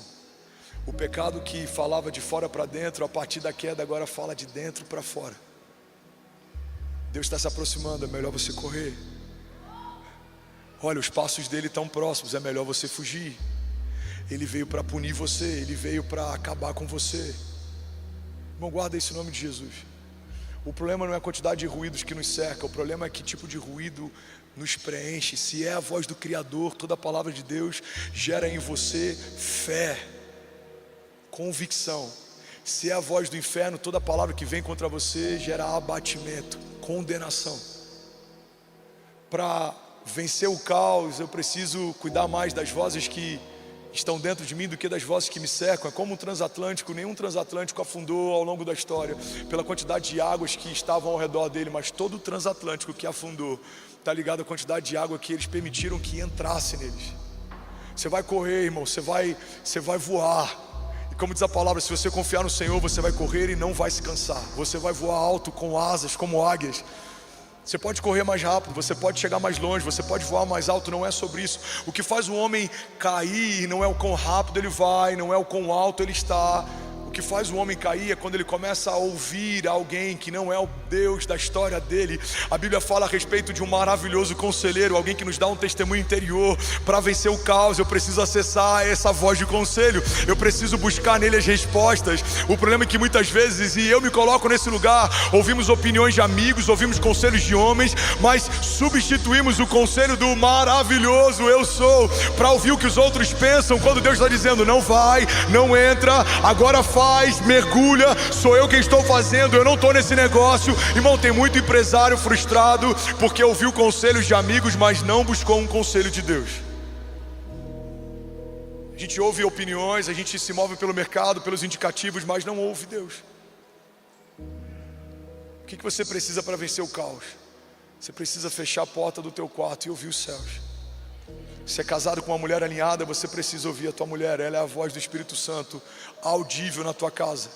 O pecado que falava de fora para dentro, a partir da queda, agora fala de dentro para fora. Deus está se aproximando, é melhor você correr. Olha, os passos dele estão próximos, é melhor você fugir. Ele veio para punir você, ele veio para acabar com você. Irmão, guarda esse nome de Jesus. O problema não é a quantidade de ruídos que nos cerca, o problema é que tipo de ruído nos preenche. Se é a voz do Criador, toda a palavra de Deus gera em você fé, convicção. Se é a voz do inferno, toda palavra que vem contra você gera abatimento, condenação. Para vencer o caos, eu preciso cuidar mais das vozes que estão dentro de mim do que das vozes que me cercam. É como um transatlântico, nenhum transatlântico afundou ao longo da história pela quantidade de águas que estavam ao redor dele, mas todo transatlântico que afundou está ligado à quantidade de água que eles permitiram que entrasse neles. Você vai correr, irmão, você vai voar. Como diz a palavra, se você confiar no Senhor, você vai correr e não vai se cansar. Você vai voar alto com asas como águias. Você pode correr mais rápido, você pode chegar mais longe, você pode voar mais alto, não é sobre isso. O que faz o homem cair não é o quão rápido ele vai, não é o quão alto ele está. O que faz o homem cair é quando ele começa a ouvir alguém que não é o Deus da história dele. A Bíblia fala a respeito de um maravilhoso conselheiro, alguém que nos dá um testemunho interior. Para vencer o caos, eu preciso acessar essa voz de conselho, eu preciso buscar nele as respostas. O problema é que muitas vezes, e eu me coloco nesse lugar, ouvimos opiniões de amigos, ouvimos conselhos de homens, mas substituímos o conselho do maravilhoso eu sou, para ouvir o que os outros pensam, quando Deus está dizendo: não vai, não entra, agora faz, mergulha, sou eu quem estou fazendo, eu não estou nesse negócio. Irmão, tem muito empresário frustrado porque ouviu conselhos de amigos, mas não buscou um conselho de Deus. A gente ouve opiniões, a gente se move pelo mercado, pelos indicativos, mas não ouve Deus. O que você precisa para vencer o caos? Você precisa fechar a porta do teu quarto e ouvir os céus. Se é casado com uma mulher alinhada, você precisa ouvir a tua mulher. Ela é a voz do Espírito Santo, audível na tua casa.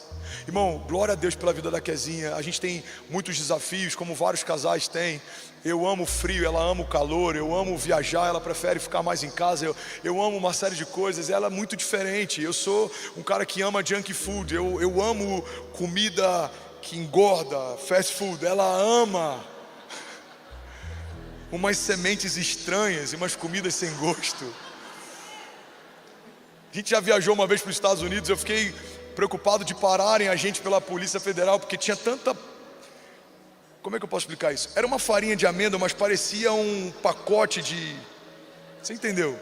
Irmão, glória a Deus pela vida da Kezinha. A gente tem muitos desafios, como vários casais têm. Eu amo o frio, ela ama o calor. Eu amo viajar, ela prefere ficar mais em casa. Eu amo uma série de coisas, ela é muito diferente. Eu sou um cara que ama junk food. Eu amo comida que engorda, fast food. Ela ama umas sementes estranhas e umas comidas sem gosto. A gente já viajou uma vez para os Estados Unidos. Eu fiquei preocupado de pararem a gente pela Polícia Federal, porque tinha tanta... Como é que eu posso explicar isso? Era uma farinha de amêndoa, mas parecia um pacote de... Você entendeu?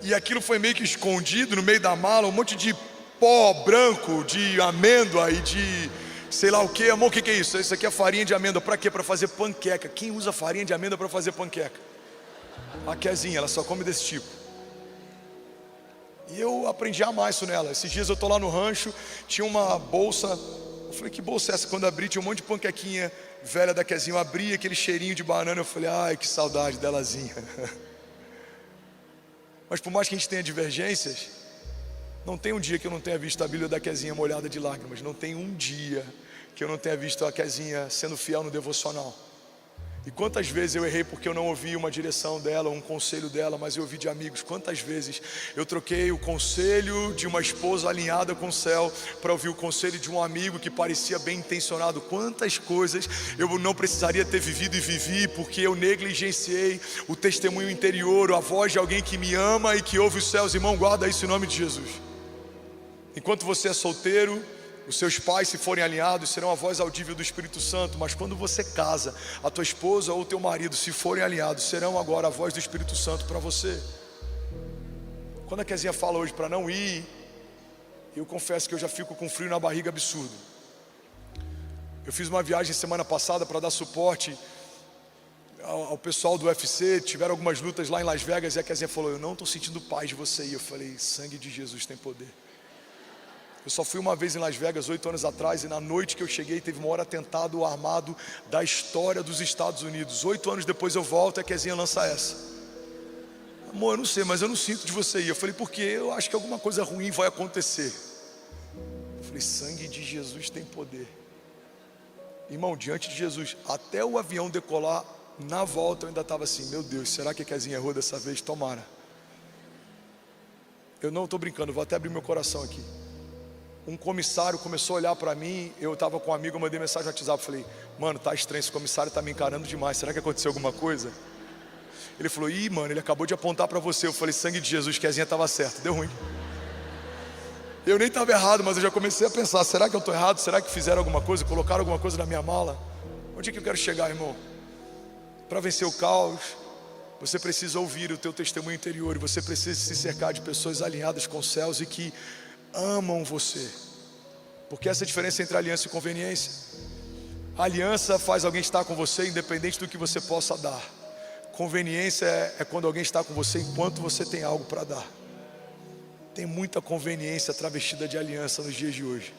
E aquilo foi meio que escondido no meio da mala, um monte de pó branco de amêndoa e de... sei lá o que, amor, o que é isso? Isso aqui é farinha de amêndoa, para quê? Para fazer panqueca. Quem usa farinha de amêndoa para fazer panqueca? A Kezinha, ela só come desse tipo. E eu aprendi a amar isso nela. Esses dias eu tô lá no rancho, tinha uma bolsa. Eu falei: que bolsa é essa? Quando abri, tinha um monte de panquequinha velha da Kezinha. Eu abri aquele cheirinho de banana, eu falei: ai, que saudade delazinha. Mas por mais que a gente tenha divergências, não tem um dia que eu não tenha visto a Bíblia da Kezinha molhada de lágrimas. Não tem um dia que eu não tenha visto a Kezinha sendo fiel no devocional. E quantas vezes eu errei porque eu não ouvi uma direção dela, um conselho dela, mas eu ouvi de amigos. Quantas vezes eu troquei o conselho de uma esposa alinhada com o céu para ouvir o conselho de um amigo que parecia bem intencionado. Quantas coisas eu não precisaria ter vivido e vivi porque eu negligenciei o testemunho interior, a voz de alguém que me ama e que ouve os céus. Irmão, guarda isso em nome de Jesus. Enquanto você é solteiro, os seus pais, se forem alinhados, serão a voz audível do Espírito Santo. Mas quando você casa, a tua esposa ou o teu marido, se forem alinhados, serão agora a voz do Espírito Santo para você. Quando a Kezinha fala hoje para não ir, eu confesso que eu já fico com frio na barriga absurdo. Eu fiz uma viagem semana passada para dar suporte ao pessoal do UFC. Tiveram algumas lutas lá em Las Vegas e a Kezinha falou: eu não estou sentindo paz de você ir. Eu falei: sangue de Jesus tem poder. Eu só fui uma vez em Las Vegas 8 anos atrás, e na noite que eu cheguei teve o maior atentado armado da história dos Estados Unidos. 8 anos depois eu volto e a Kezinha lança essa: amor, eu não sei, mas eu não sinto de você ir. Eu falei: por quê? Eu acho que alguma coisa ruim vai acontecer. Eu falei: sangue de Jesus tem poder. Irmão, diante de Jesus, até o avião decolar, na volta eu ainda estava assim: meu Deus, será que a Kezinha errou dessa vez? Tomara. Eu não estou brincando, vou até abrir meu coração aqui. Um comissário começou a olhar para mim. Eu estava com um amigo, eu mandei mensagem no WhatsApp. Falei: mano, tá estranho, esse comissário tá me encarando demais. Será que aconteceu alguma coisa? Ele falou: ih, mano, ele acabou de apontar para você. Eu falei: sangue de Jesus, Kezinha estava certo, deu ruim. Eu nem estava errado, mas eu já comecei a pensar: será que eu estou errado? Será que fizeram alguma coisa? Colocaram alguma coisa na minha mala? Onde é que eu quero chegar, irmão? Para vencer o caos, você precisa ouvir o teu testemunho interior. E você precisa se cercar de pessoas alinhadas com os céus e que amam você. Porque essa é a diferença entre aliança e conveniência. A aliança faz alguém estar com você independente do que você possa dar. Conveniência é quando alguém está com você enquanto você tem algo para dar. Tem muita conveniência travestida de aliança nos dias de hoje.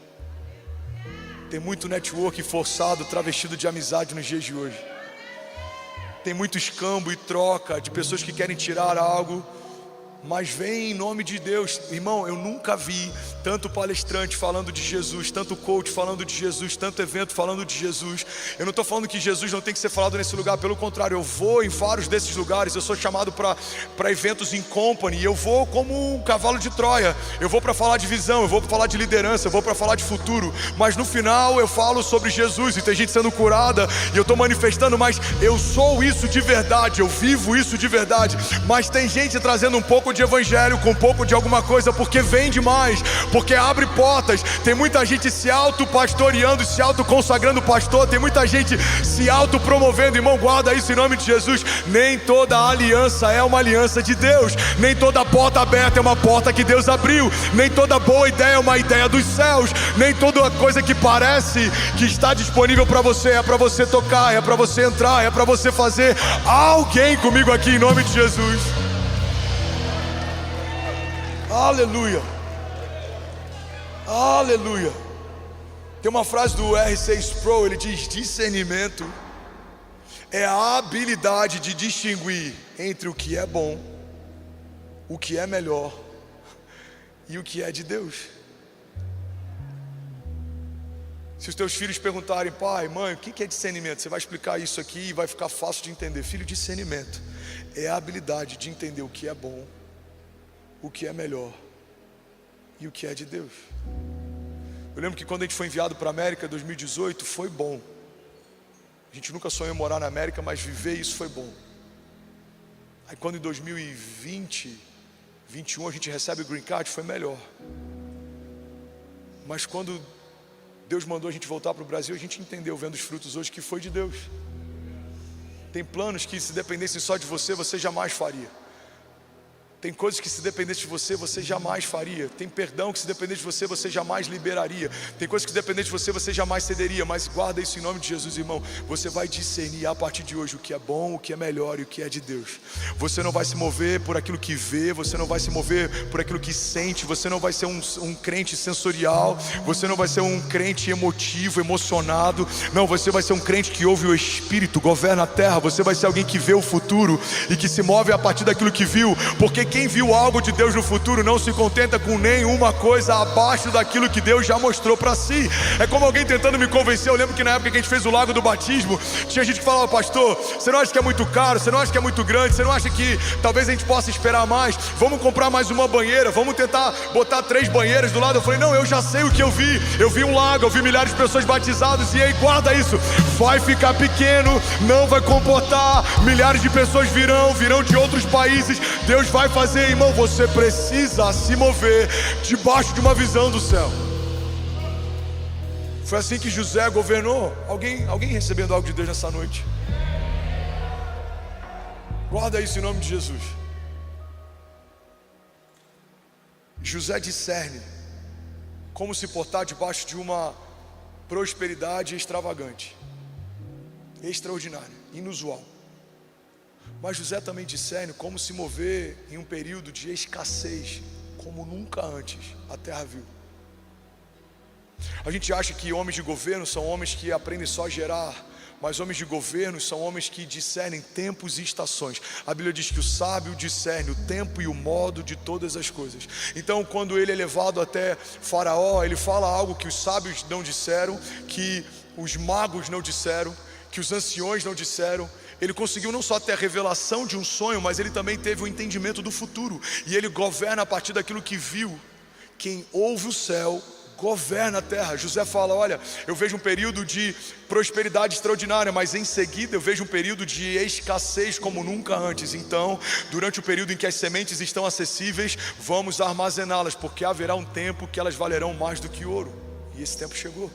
Tem muito network forçado travestido de amizade nos dias de hoje. Tem muito escambo e troca de pessoas que querem tirar algo mas vem em nome de Deus. Irmão, eu nunca vi tanto palestrante falando de Jesus, tanto coach falando de Jesus, tanto evento falando de Jesus. Eu não estou falando que Jesus não tem que ser falado nesse lugar, pelo contrário, eu vou em vários desses lugares. Eu sou chamado para eventos em company, e eu vou como um cavalo de Troia. Eu vou para falar de visão, eu vou para falar de liderança, eu vou para falar de futuro, mas no final eu falo sobre Jesus, e tem gente sendo curada, e eu estou manifestando, mas eu sou isso de verdade, eu vivo isso de verdade. Mas tem gente trazendo um pouco de evangelho com um pouco de alguma coisa, porque vende mais, porque abre portas. Tem muita gente se auto-pastoreando, se auto-consagrando pastor, tem muita gente se auto-promovendo. Irmão, guarda isso em nome de Jesus. Nem toda aliança é uma aliança de Deus, nem toda porta aberta é uma porta que Deus abriu, nem toda boa ideia é uma ideia dos céus, nem toda coisa que parece que está disponível para você é para você tocar, é para você entrar, é para você fazer. Alguém comigo aqui em nome de Jesus. Aleluia, aleluia. Tem uma frase do R6 Pro, ele diz: discernimento é a habilidade de distinguir entre o que é bom, o que é melhor e o que é de Deus. Se os teus filhos perguntarem: pai, mãe, o que é discernimento? Você vai explicar isso aqui e vai ficar fácil de entender. Filho, discernimento é a habilidade de entender o que é bom, o que é melhor e o que é de Deus. Eu lembro que quando a gente foi enviado para a América em 2018, foi bom. A gente nunca sonhou em morar na América, mas viver isso foi bom. Aí quando em 2020, 21 a gente recebe o Green Card, foi melhor. Mas quando Deus mandou a gente voltar para o Brasil, a gente entendeu, vendo os frutos hoje, que foi de Deus. Tem planos que, se dependessem só de você, você jamais faria. Tem coisas que, se dependesse de você, você jamais faria. Tem perdão que, se dependesse de você, você jamais liberaria. Tem coisas que, se dependesse de você, você jamais cederia. Mas guarda isso em nome de Jesus, irmão. Você vai discernir a partir de hoje o que é bom, o que é melhor e o que é de Deus. Você não vai se mover por aquilo que vê, você não vai se mover por aquilo que sente. Você não vai ser um crente sensorial, você não vai ser um crente emotivo, emocionado. Não, você vai ser um crente que ouve o Espírito, governa a terra. Você vai ser alguém que vê o futuro e que se move a partir daquilo que viu. Porque quem viu algo de Deus no futuro não se contenta com nenhuma coisa abaixo daquilo que Deus já mostrou para si. É como alguém tentando me convencer. Eu lembro que na época que a gente fez o lago do batismo, tinha gente que falava: pastor, você não acha que é muito caro? Você não acha que é muito grande? Você não acha que talvez a gente possa esperar mais? Vamos comprar mais uma banheira, vamos tentar botar 3 banheiras do lado. Eu falei: não, eu já sei o que eu vi. Eu vi um lago, eu vi milhares de pessoas batizadas. E aí, guarda isso, vai ficar pequeno, não vai comportar. Milhares de pessoas virão de outros países. Deus vai fazer, irmão. Você precisa se mover debaixo de uma visão do céu. Foi assim que José governou. Alguém recebendo algo de Deus nessa noite? Guarda isso em nome de Jesus. José discerne como se portar debaixo de uma prosperidade extravagante, extraordinária, inusual. Mas José também discerne como se mover em um período de escassez, como nunca antes a terra viu. A gente acha que homens de governo são homens que aprendem só a gerar, mas homens de governo são homens que discernem tempos e estações. A Bíblia diz que o sábio discerne o tempo e o modo de todas as coisas. Então, quando ele é levado até Faraó, ele fala algo que os sábios não disseram, que os magos não disseram, que os anciões não disseram. Ele conseguiu não só ter a revelação de um sonho, mas ele também teve o entendimento do futuro. E ele governa a partir daquilo que viu. Quem ouve o céu governa a terra. José fala: olha, eu vejo um período de prosperidade extraordinária, mas em seguida eu vejo um período de escassez como nunca antes. Então, durante o período em que as sementes estão acessíveis, vamos armazená-las, porque haverá um tempo que elas valerão mais do que ouro. E esse tempo chegou.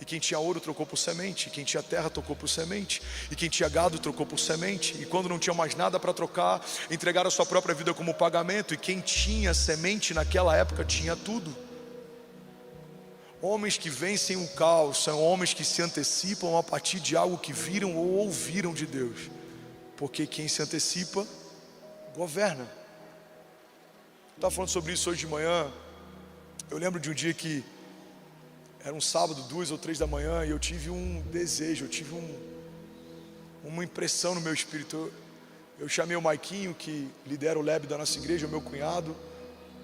E quem tinha ouro trocou por semente, e quem tinha terra trocou por semente, e quem tinha gado trocou por semente. E quando não tinha mais nada para trocar, entregaram a sua própria vida como pagamento. E quem tinha semente naquela época tinha tudo. Homens que vencem o caos são homens que se antecipam a partir de algo que viram ou ouviram de Deus. Porque quem se antecipa, governa. Eu estava falando sobre isso hoje de manhã. Eu lembro de um dia que era um sábado, 2 ou 3 da manhã, e eu tive um desejo, eu tive uma impressão no meu espírito. Eu chamei o Maiquinho, que lidera o lab da nossa igreja, o meu cunhado.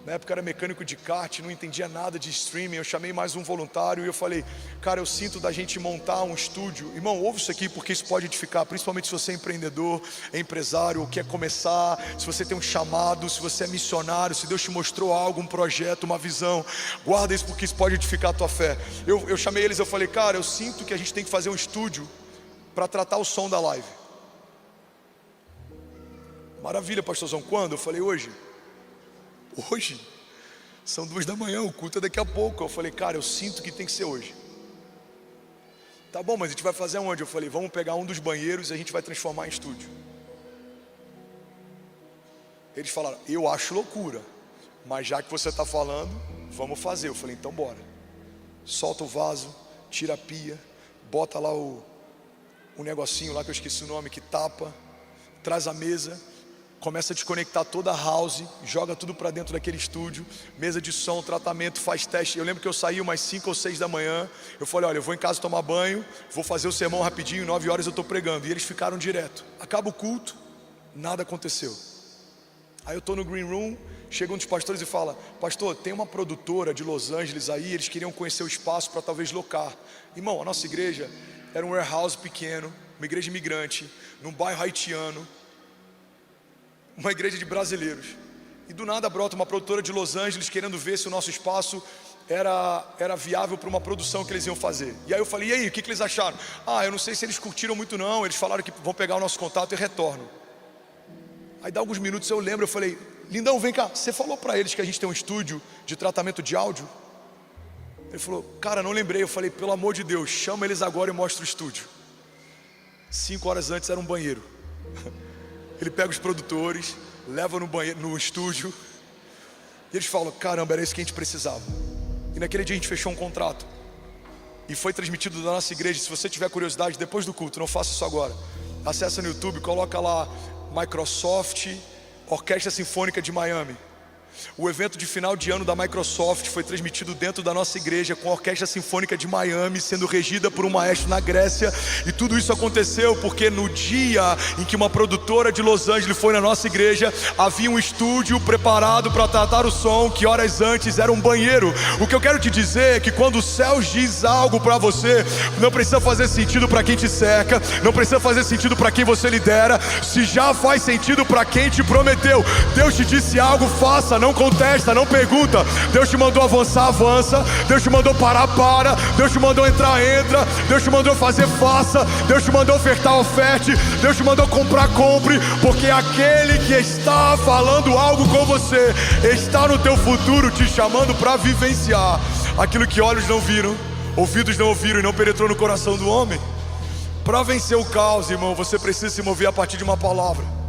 Na época era mecânico de kart, não entendia nada de streaming. Eu chamei mais um voluntário e eu falei: cara, eu sinto da gente montar um estúdio. Irmão, ouve isso aqui porque isso pode edificar, principalmente se você é empreendedor, é empresário, ou quer começar, se você tem um chamado, se você é missionário, se Deus te mostrou algo, um projeto, uma visão. Guarda isso porque isso pode edificar a tua fé. Eu chamei eles, eu falei: cara, eu sinto que a gente tem que fazer um estúdio para tratar o som da live. Maravilha, pastorzão, quando? Eu falei: hoje. São 2 da manhã, o culto é daqui a pouco. Eu falei: cara, eu sinto que tem que ser hoje. Tá bom, mas a gente vai fazer aonde? Eu falei: vamos pegar um dos banheiros e a gente vai transformar em estúdio. Eles falaram: eu acho loucura, mas já que você está falando, vamos fazer. Eu falei: então bora. Solta o vaso, tira a pia, bota lá o negocinho lá que eu esqueci o nome, que tapa, traz a mesa, começa a desconectar toda a house, joga tudo para dentro daquele estúdio, mesa de som, tratamento, faz teste. Eu lembro que eu saí umas 5 ou 6 da manhã, eu falei: olha, eu vou em casa tomar banho, vou fazer o sermão rapidinho, 9 horas eu estou pregando. E eles ficaram direto. Acaba o culto, nada aconteceu. Aí eu estou no green room, chega um dos pastores e fala: pastor, tem uma produtora de Los Angeles aí, eles queriam conhecer o espaço para talvez locar. Irmão, a nossa igreja era um warehouse pequeno, uma igreja imigrante, num bairro haitiano, uma igreja de brasileiros. E do nada brota uma produtora de Los Angeles querendo ver se o nosso espaço era viável para uma produção que eles iam fazer. E aí eu falei: e aí, o que eles acharam? Eu não sei se eles curtiram muito não, eles falaram que vão pegar o nosso contato e retornam. Aí dá alguns minutos, eu lembro, eu falei: lindão, vem cá, você falou para eles que a gente tem um estúdio de tratamento de áudio? Ele falou: cara, não lembrei. Eu falei: pelo amor de Deus, chama eles agora e mostra o estúdio. 5 horas antes era um banheiro. Ele pega os produtores, leva no banheiro, no estúdio, e eles falam: caramba, era isso que a gente precisava. E naquele dia a gente fechou um contrato e foi transmitido da nossa igreja. Se você tiver curiosidade, depois do culto, não faça isso agora, acessa no YouTube, coloca lá Microsoft Orquestra Sinfônica de Miami. O evento de final de ano da Microsoft foi transmitido dentro da nossa igreja, com a Orquestra Sinfônica de Miami sendo regida por um maestro na Grécia. E tudo isso aconteceu porque no dia em que uma produtora de Los Angeles foi na nossa igreja, havia um estúdio preparado para tratar o som, que horas antes era um banheiro. O que eu quero te dizer é que quando o céu diz algo para você, não precisa fazer sentido para quem te cerca, não precisa fazer sentido para quem você lidera. Se já faz sentido para quem te prometeu, Deus te disse algo, faça. Não contesta, não pergunta. Deus te mandou avançar, avança. Deus te mandou parar, para. Deus te mandou entrar, entra. Deus te mandou fazer, faça. Deus te mandou ofertar, oferte. Deus te mandou comprar, compre. Porque aquele que está falando algo com você está no teu futuro, te chamando para vivenciar aquilo que olhos não viram, ouvidos não ouviram e não penetrou no coração do homem. Para vencer o caos, irmão, você precisa se mover a partir de uma palavra.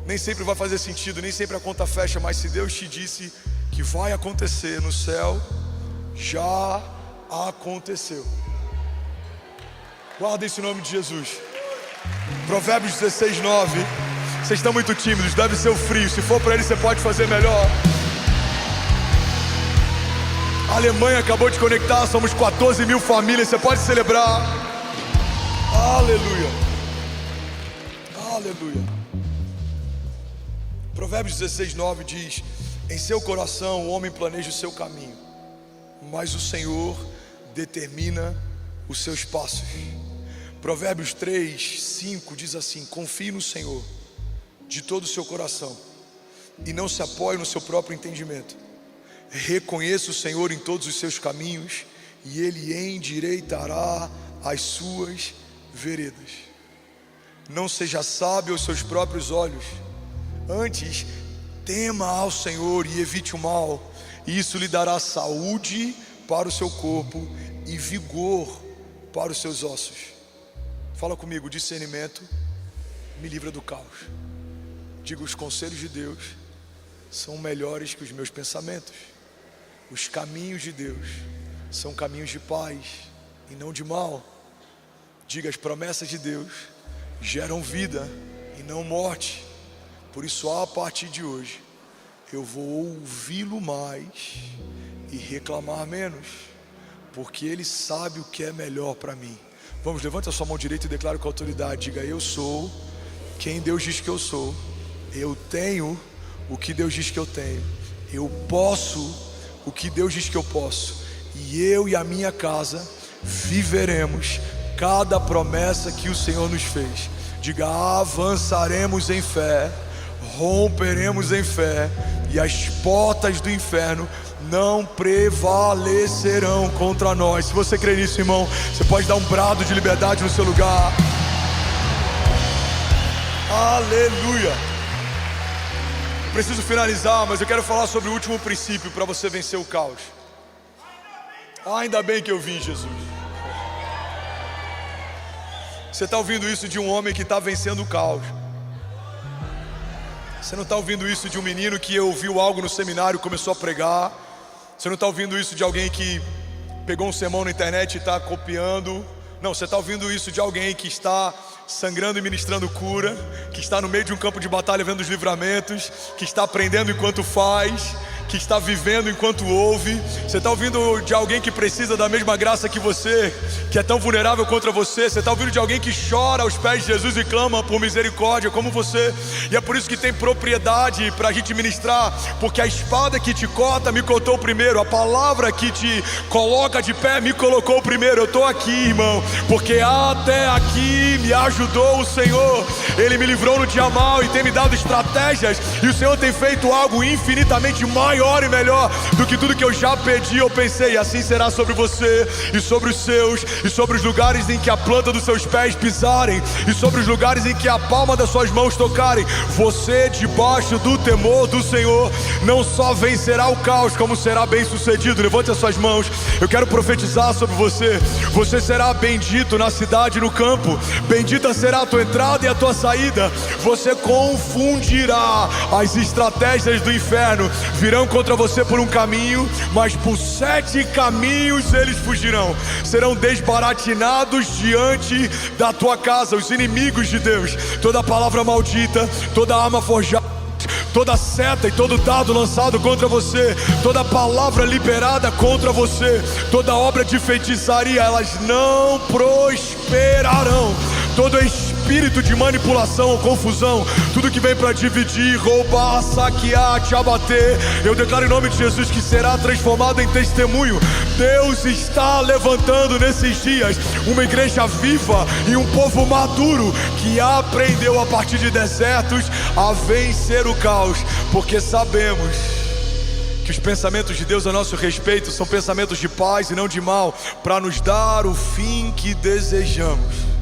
Nem sempre vai fazer sentido, nem sempre a conta fecha, mas se Deus te disse que vai acontecer no céu, já aconteceu. Guarda isso em nome de Jesus. Provérbios 16, 9. Vocês estão muito tímidos, deve ser o frio. Se for para ele, você pode fazer melhor. A Alemanha acabou de conectar, somos 14 mil famílias, você pode celebrar. Aleluia. Aleluia. Provérbios 16, 9 diz: em seu coração o homem planeja o seu caminho, mas o Senhor determina os seus passos. Provérbios 3, 5 diz assim: confie no Senhor de todo o seu coração e não se apoie no seu próprio entendimento. Reconheça o Senhor em todos os seus caminhos e Ele endireitará as suas veredas. Não seja sábio aos seus próprios olhos. Antes, tema ao Senhor e evite o mal. Isso lhe dará saúde para o seu corpo e vigor para os seus ossos. Fala comigo: discernimento me livra do caos. Diga: os conselhos de Deus são melhores que os meus pensamentos. Os caminhos de Deus são caminhos de paz e não de mal. Diga: as promessas de Deus geram vida e não morte. Por isso, a partir de hoje, eu vou ouvi-lo mais e reclamar menos, porque Ele sabe o que é melhor para mim. Vamos, levante a sua mão direita e declare com autoridade. Diga: eu sou quem Deus diz que eu sou, eu tenho o que Deus diz que eu tenho, eu posso o que Deus diz que eu posso, e eu e a minha casa viveremos cada promessa que o Senhor nos fez. Diga: avançaremos em fé, romperemos em fé, e as portas do inferno não prevalecerão contra nós. Se você crê nisso, irmão, você pode dar um brado de liberdade no seu lugar. Aleluia. Eu preciso finalizar, mas eu quero falar sobre o último princípio para você vencer o caos. Ainda bem que eu vim, Jesus. Você está ouvindo isso de um homem que está vencendo o caos. Você não está ouvindo isso de um menino que ouviu algo no seminário e começou a pregar. Você não está ouvindo isso de alguém que pegou um sermão na internet e está copiando. Não, você está ouvindo isso de alguém que está sangrando e ministrando cura, que está no meio de um campo de batalha vendo os livramentos, que está aprendendo enquanto faz, que está vivendo enquanto ouve. Você está ouvindo de alguém que precisa da mesma graça que você, que é tão vulnerável contra você. Você está ouvindo de alguém que chora aos pés de Jesus e clama por misericórdia como você. E é por isso que tem propriedade para a gente ministrar, porque a espada que te corta me cortou primeiro, a palavra que te coloca de pé me colocou primeiro. Eu estou aqui, irmão, porque até aqui me ajudou o Senhor. Ele me livrou no dia mau e tem me dado estratégias, e o Senhor tem feito algo infinitamente maior e melhor do que tudo que eu já pedi ou pensei. E assim será sobre você e sobre os seus, e sobre os lugares em que a planta dos seus pés pisarem, e sobre os lugares em que a palma das suas mãos tocarem. Você, debaixo do temor do Senhor, não só vencerá o caos, como será bem sucedido. Levante as suas mãos. Eu quero profetizar sobre você. Você será bendito na cidade e no campo. Bendita será a tua entrada e a tua saída. Você confundirá as estratégias do inferno. Virão contra você por um caminho, mas por 7 caminhos eles fugirão. Serão desbaratinados diante da tua casa os inimigos de Deus. Toda palavra maldita, toda arma forjada, toda seta e todo dardo lançado contra você, toda palavra liberada contra você, toda obra de feitiçaria, elas não prosperarão. Todo espírito de manipulação ou confusão, tudo que vem para dividir, roubar, saquear, te abater, eu declaro em nome de Jesus que será transformado em testemunho. Deus está levantando nesses dias uma igreja viva e um povo maduro que aprendeu a partir de desertos a vencer o caos, porque sabemos que os pensamentos de Deus a nosso respeito são pensamentos de paz e não de mal, para nos dar o fim que desejamos.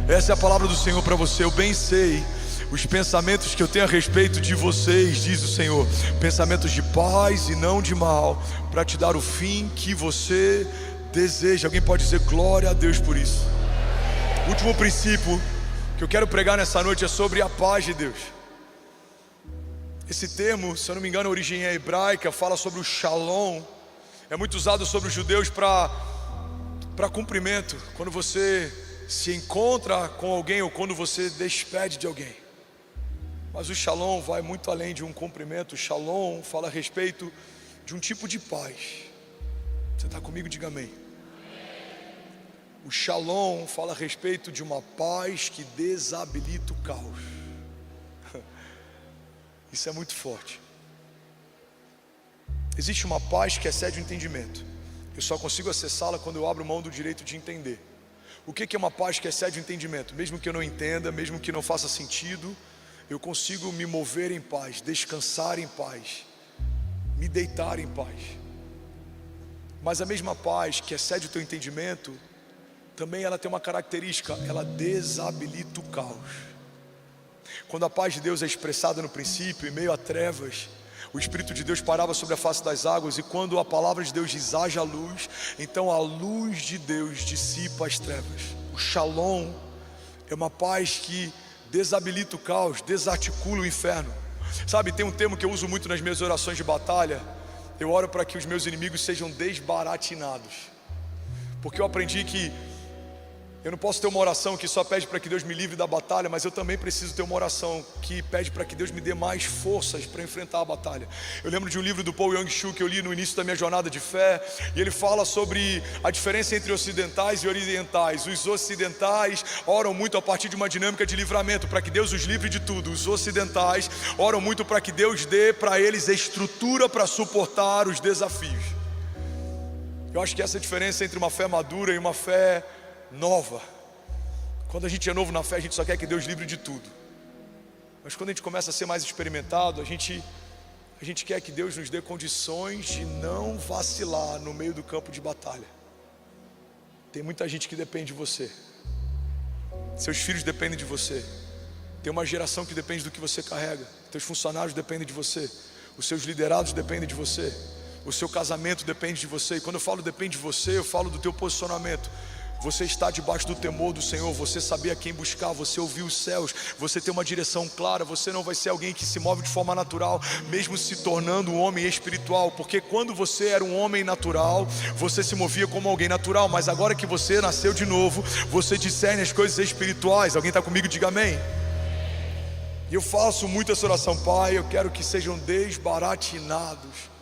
Essa é a palavra do Senhor para você. Eu bem sei os pensamentos que eu tenho a respeito de vocês, diz o Senhor, pensamentos de paz e não de mal, para te dar o fim que você deseja. Alguém pode dizer glória a Deus por isso? O último princípio que eu quero pregar nessa noite é sobre a paz de Deus. Esse termo, se eu não me engano, a origem é hebraica, fala sobre o shalom. É muito usado sobre os judeus para cumprimento, quando você se encontra com alguém ou quando você despede de alguém. Mas o shalom vai muito além de um cumprimento. O shalom fala a respeito de um tipo de paz. Você está comigo? Diga amém. O shalom fala a respeito de uma paz que desabilita o caos. Isso é muito forte. Existe uma paz que excede o entendimento. Eu só consigo acessá-la quando eu abro mão do direito de entender. O que é uma paz que excede o entendimento? Mesmo que eu não entenda, mesmo que não faça sentido, eu consigo me mover em paz, descansar em paz, me deitar em paz. Mas a mesma paz que excede o teu entendimento, também ela tem uma característica: ela desabilita o caos. Quando a paz de Deus é expressada no princípio, em meio a trevas, o Espírito de Deus parava sobre a face das águas, e quando a palavra de Deus diz haja luz, então a luz de Deus dissipa as trevas. O shalom é uma paz que desabilita o caos, desarticula o inferno. Sabe, tem um termo que eu uso muito nas minhas orações de batalha. Eu oro para que os meus inimigos sejam desbaratinados, porque eu aprendi que Eu não posso ter uma oração que só pede para que Deus me livre da batalha, mas eu também preciso ter uma oração que pede para que Deus me dê mais forças para enfrentar a batalha. Eu lembro de um livro do Paul Young-Shu que eu li no início da minha jornada de fé, e ele fala sobre a diferença entre ocidentais e orientais. Os ocidentais oram muito a partir de uma dinâmica de livramento, para que Deus os livre de tudo. Os ocidentais oram muito para que Deus dê para eles a estrutura para suportar os desafios. Eu acho que essa é a diferença entre uma fé madura e uma fé nova. Quando a gente é novo na fé, a gente só quer que Deus livre de tudo. Mas quando a gente começa a ser mais experimentado, a gente quer que Deus nos dê condições de não vacilar no meio do campo de batalha. Tem muita gente que depende de você. Seus filhos dependem de você. Tem uma geração que depende do que você carrega. Teus funcionários dependem de você. Os seus liderados dependem de você. O seu casamento depende de você. E quando eu falo depende de você, eu falo do teu posicionamento. Você está debaixo do temor do Senhor, você saber a quem buscar, você ouvir os céus, você ter uma direção clara. Você não vai ser alguém que se move de forma natural, mesmo se tornando um homem espiritual, porque quando você era um homem natural, você se movia como alguém natural, mas agora que você nasceu de novo, você discerne as coisas espirituais. Alguém está comigo? Diga amém. E eu faço muito essa oração: Pai, eu quero que sejam desbaratinados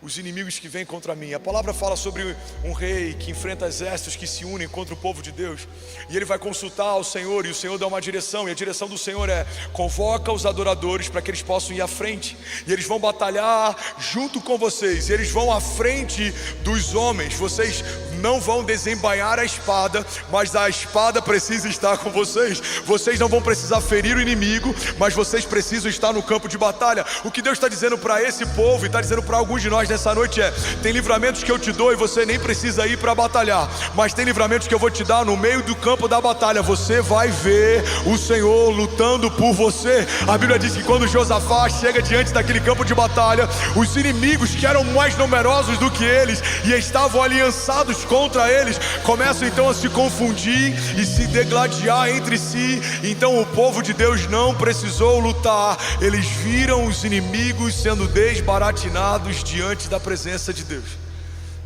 os inimigos que vêm contra mim. A palavra fala sobre um rei que enfrenta exércitos que se unem contra o povo de Deus, e ele vai consultar ao Senhor, e o Senhor dá uma direção, e a direção do Senhor é: convoca os adoradores para que eles possam ir à frente, e eles vão batalhar junto com vocês, e eles vão à frente dos homens. Vocês não vão desembainhar a espada, mas a espada precisa estar com vocês. Vocês não vão precisar ferir o inimigo, mas vocês precisam estar no campo de batalha. O que Deus está dizendo para esse povo, e está dizendo para alguns de nós nessa noite é: tem livramentos que eu te dou e você nem precisa ir para batalhar, mas tem livramentos que eu vou te dar no meio do campo da batalha. Você vai ver o Senhor lutando por você. A Bíblia diz que quando Josafá chega diante daquele campo de batalha, os inimigos que eram mais numerosos do que eles e estavam aliançados contra eles, começam então a se confundir e se degladiar entre si. Então o povo de Deus não precisou lutar, eles viram os inimigos sendo desbaratinados diante da presença de Deus.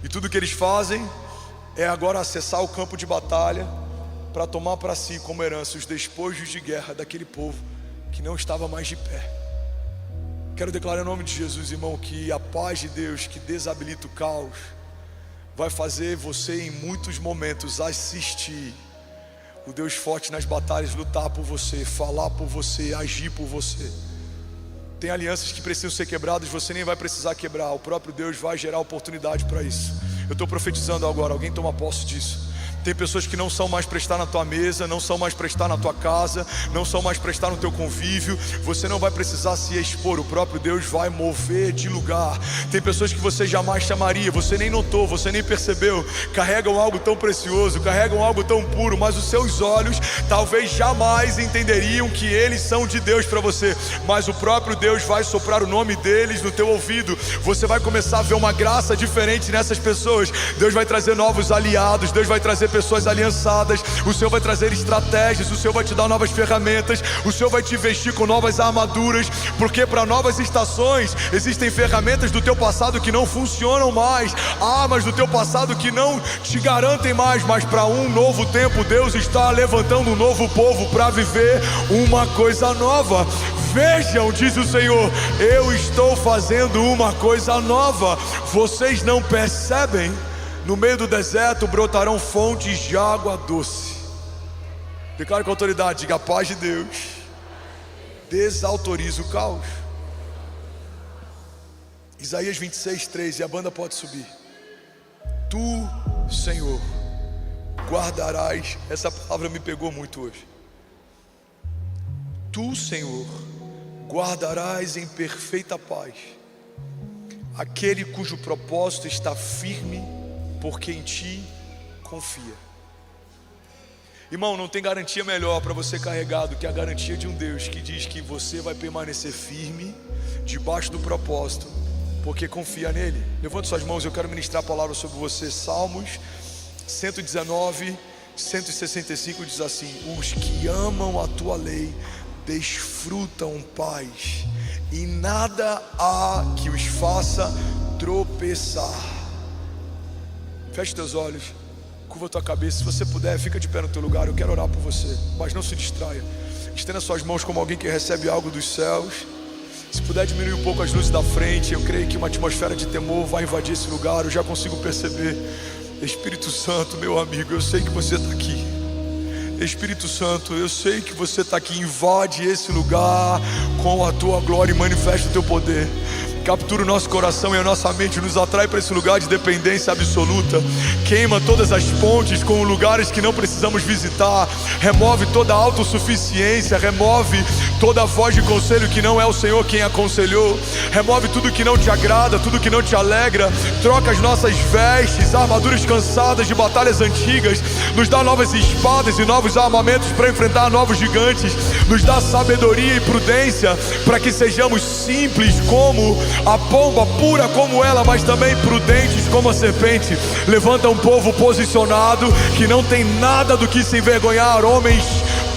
E tudo que eles fazem é agora acessar o campo de batalha para tomar para si como herança os despojos de guerra daquele povo que não estava mais de pé. Quero declarar em nome de Jesus, irmão, que a paz de Deus que desabilita o caos vai fazer você em muitos momentos assistir o Deus forte nas batalhas lutar por você, falar por você, agir por você. Tem alianças que precisam ser quebradas, você nem vai precisar quebrar, o próprio Deus vai gerar oportunidade para isso. Eu estou profetizando agora, alguém toma posse disso. Tem pessoas que não são mais para estar na tua mesa, não são mais para estar na tua casa, não são mais para estar no teu convívio. Você não vai precisar se expor, o próprio Deus vai mover de lugar. Tem pessoas que você jamais chamaria, você nem notou, você nem percebeu, carregam algo tão precioso, carregam algo tão puro, mas os seus olhos talvez jamais entenderiam que eles são de Deus para você. Mas o próprio Deus vai soprar o nome deles no teu ouvido. Você vai começar a ver uma graça diferente nessas pessoas. Deus vai trazer novos aliados, Deus vai trazer pessoas aliançadas, o Senhor vai trazer estratégias, o Senhor vai te dar novas ferramentas, o Senhor vai te vestir com novas armaduras, porque para novas estações existem ferramentas do teu passado que não funcionam mais, armas do teu passado que não te garantem mais, mas para um novo tempo Deus está levantando um novo povo para viver uma coisa nova. Vejam, diz o Senhor, eu estou fazendo uma coisa nova, vocês não percebem? No meio do deserto brotarão fontes de água doce. Declare com autoridade, diga: a paz de Deus desautoriza o caos. Isaías 26:3, e a banda pode subir. Tu, Senhor, guardarás. Essa palavra me pegou muito hoje. Tu, Senhor, guardarás em perfeita paz aquele cujo propósito está firme, porque em ti confia. Irmão, não tem garantia melhor para você carregar do que a garantia de um Deus que diz que você vai permanecer firme debaixo do propósito, porque confia nele. Levante suas mãos, eu quero ministrar a palavra sobre você. Salmos 119, 165 diz assim: os que amam a tua lei desfrutam paz, e nada há que os faça tropeçar. Feche teus olhos, curva a tua cabeça. Se você puder, fica de pé no teu lugar. Eu quero orar por você, mas não se distraia. Estenda suas mãos como alguém que recebe algo dos céus. Se puder diminuir um pouco as luzes da frente, eu creio que uma atmosfera de temor vai invadir esse lugar. Eu já consigo perceber. Espírito Santo, meu amigo, eu sei que você está aqui. Espírito Santo, eu sei que você está aqui. Invade esse lugar com a tua glória e manifesta o teu poder. Captura o nosso coração e a nossa mente, nos atrai para esse lugar de dependência absoluta. Queima todas as pontes com lugares que não precisamos visitar. Remove toda a autossuficiência. Remove toda a voz de conselho que não é o Senhor quem aconselhou. Remove tudo que não te agrada, tudo que não te alegra. Troca as nossas vestes, armaduras cansadas de batalhas antigas. Nos dá novas espadas e novos armamentos para enfrentar novos gigantes. Nos dá sabedoria e prudência para que sejamos simples como a pomba, pura como ela, mas também prudentes como a serpente. Levanta um povo posicionado que não tem nada do que se envergonhar. Homens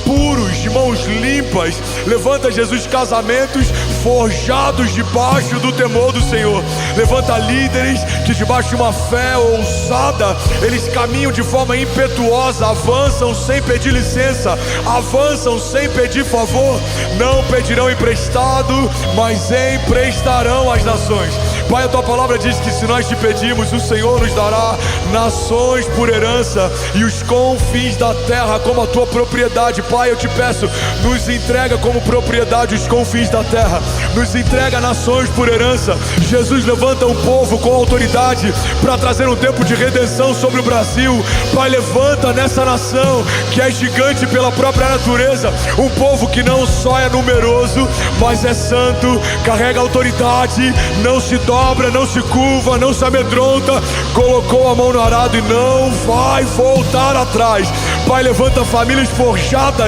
puros, de mãos limpas. Levanta, Jesus, casamentos forjados debaixo do temor do Senhor. Levanta líderes que debaixo de uma fé ousada, eles caminham de forma impetuosa, avançam sem pedir licença, avançam sem pedir favor. Não pedirão emprestado, mas emprestarão às nações. Pai, a tua palavra diz que se nós te pedimos, o Senhor nos dará nações por herança e os confins da terra como a tua propriedade. Pai, eu te peço, nos entrega como propriedade os confins da terra, nos entrega nações por herança. Jesus, levanta um povo com autoridade para trazer um tempo de redenção sobre o Brasil. Pai, levanta nessa nação que é gigante pela própria natureza, um povo que não só é numeroso, mas é santo, carrega autoridade, não se dobra, não se curva, não se amedronta, colocou a mão no arado e não vai voltar atrás. Pai, levanta famílias forjadas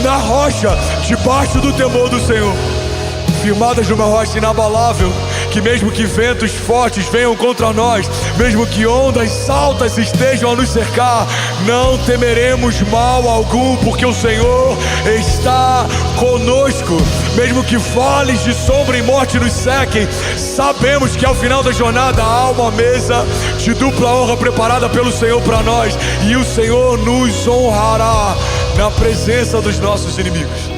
na rocha, debaixo do temor do Senhor, firmadas numa rocha inabalável, que mesmo que ventos fortes venham contra nós, mesmo que ondas altas estejam a nos cercar, não temeremos mal algum, porque o Senhor está conosco. Mesmo que vales de sombra e morte nos sequem, sabemos que ao final da jornada há uma mesa de dupla honra preparada pelo Senhor para nós, e o Senhor nos honrará na presença dos nossos inimigos.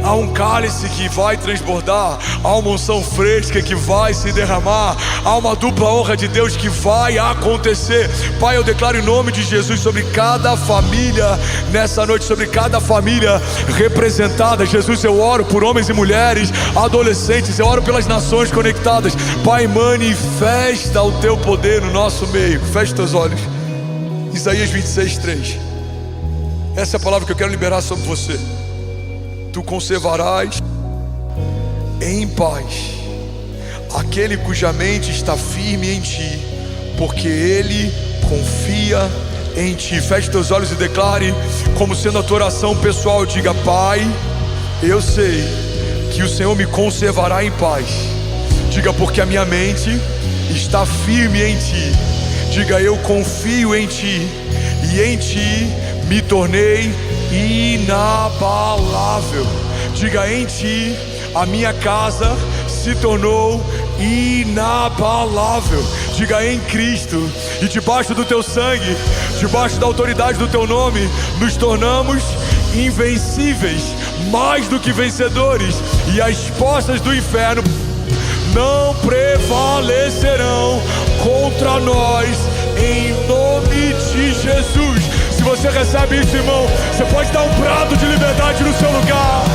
Há um cálice que vai transbordar, há uma unção fresca que vai se derramar, há uma dupla honra de Deus que vai acontecer. Pai, eu declaro em nome de Jesus sobre cada família nessa noite, sobre cada família representada. Jesus, eu oro por homens e mulheres, adolescentes, eu oro pelas nações conectadas. Pai, manifesta o teu poder no nosso meio. Feche teus olhos. Isaías 26:3. Essa é a palavra que eu quero liberar sobre você. Tu conservarás em paz aquele cuja mente está firme em ti, porque ele confia em ti. Feche teus olhos e declare como sendo a tua oração pessoal. Diga: Pai, eu sei que o Senhor me conservará em paz. Diga: porque a minha mente está firme em ti. Diga: eu confio em ti, e em ti me tornei inabalável. Diga: em ti a minha casa se tornou inabalável. Diga: em Cristo e debaixo do teu sangue, debaixo da autoridade do teu nome, nos tornamos invencíveis, mais do que vencedores, e as portas do inferno não prevalecerão contra nós, em nome de Jesus. Se você recebe isso, irmão, você pode dar um brado de liberdade no seu lugar.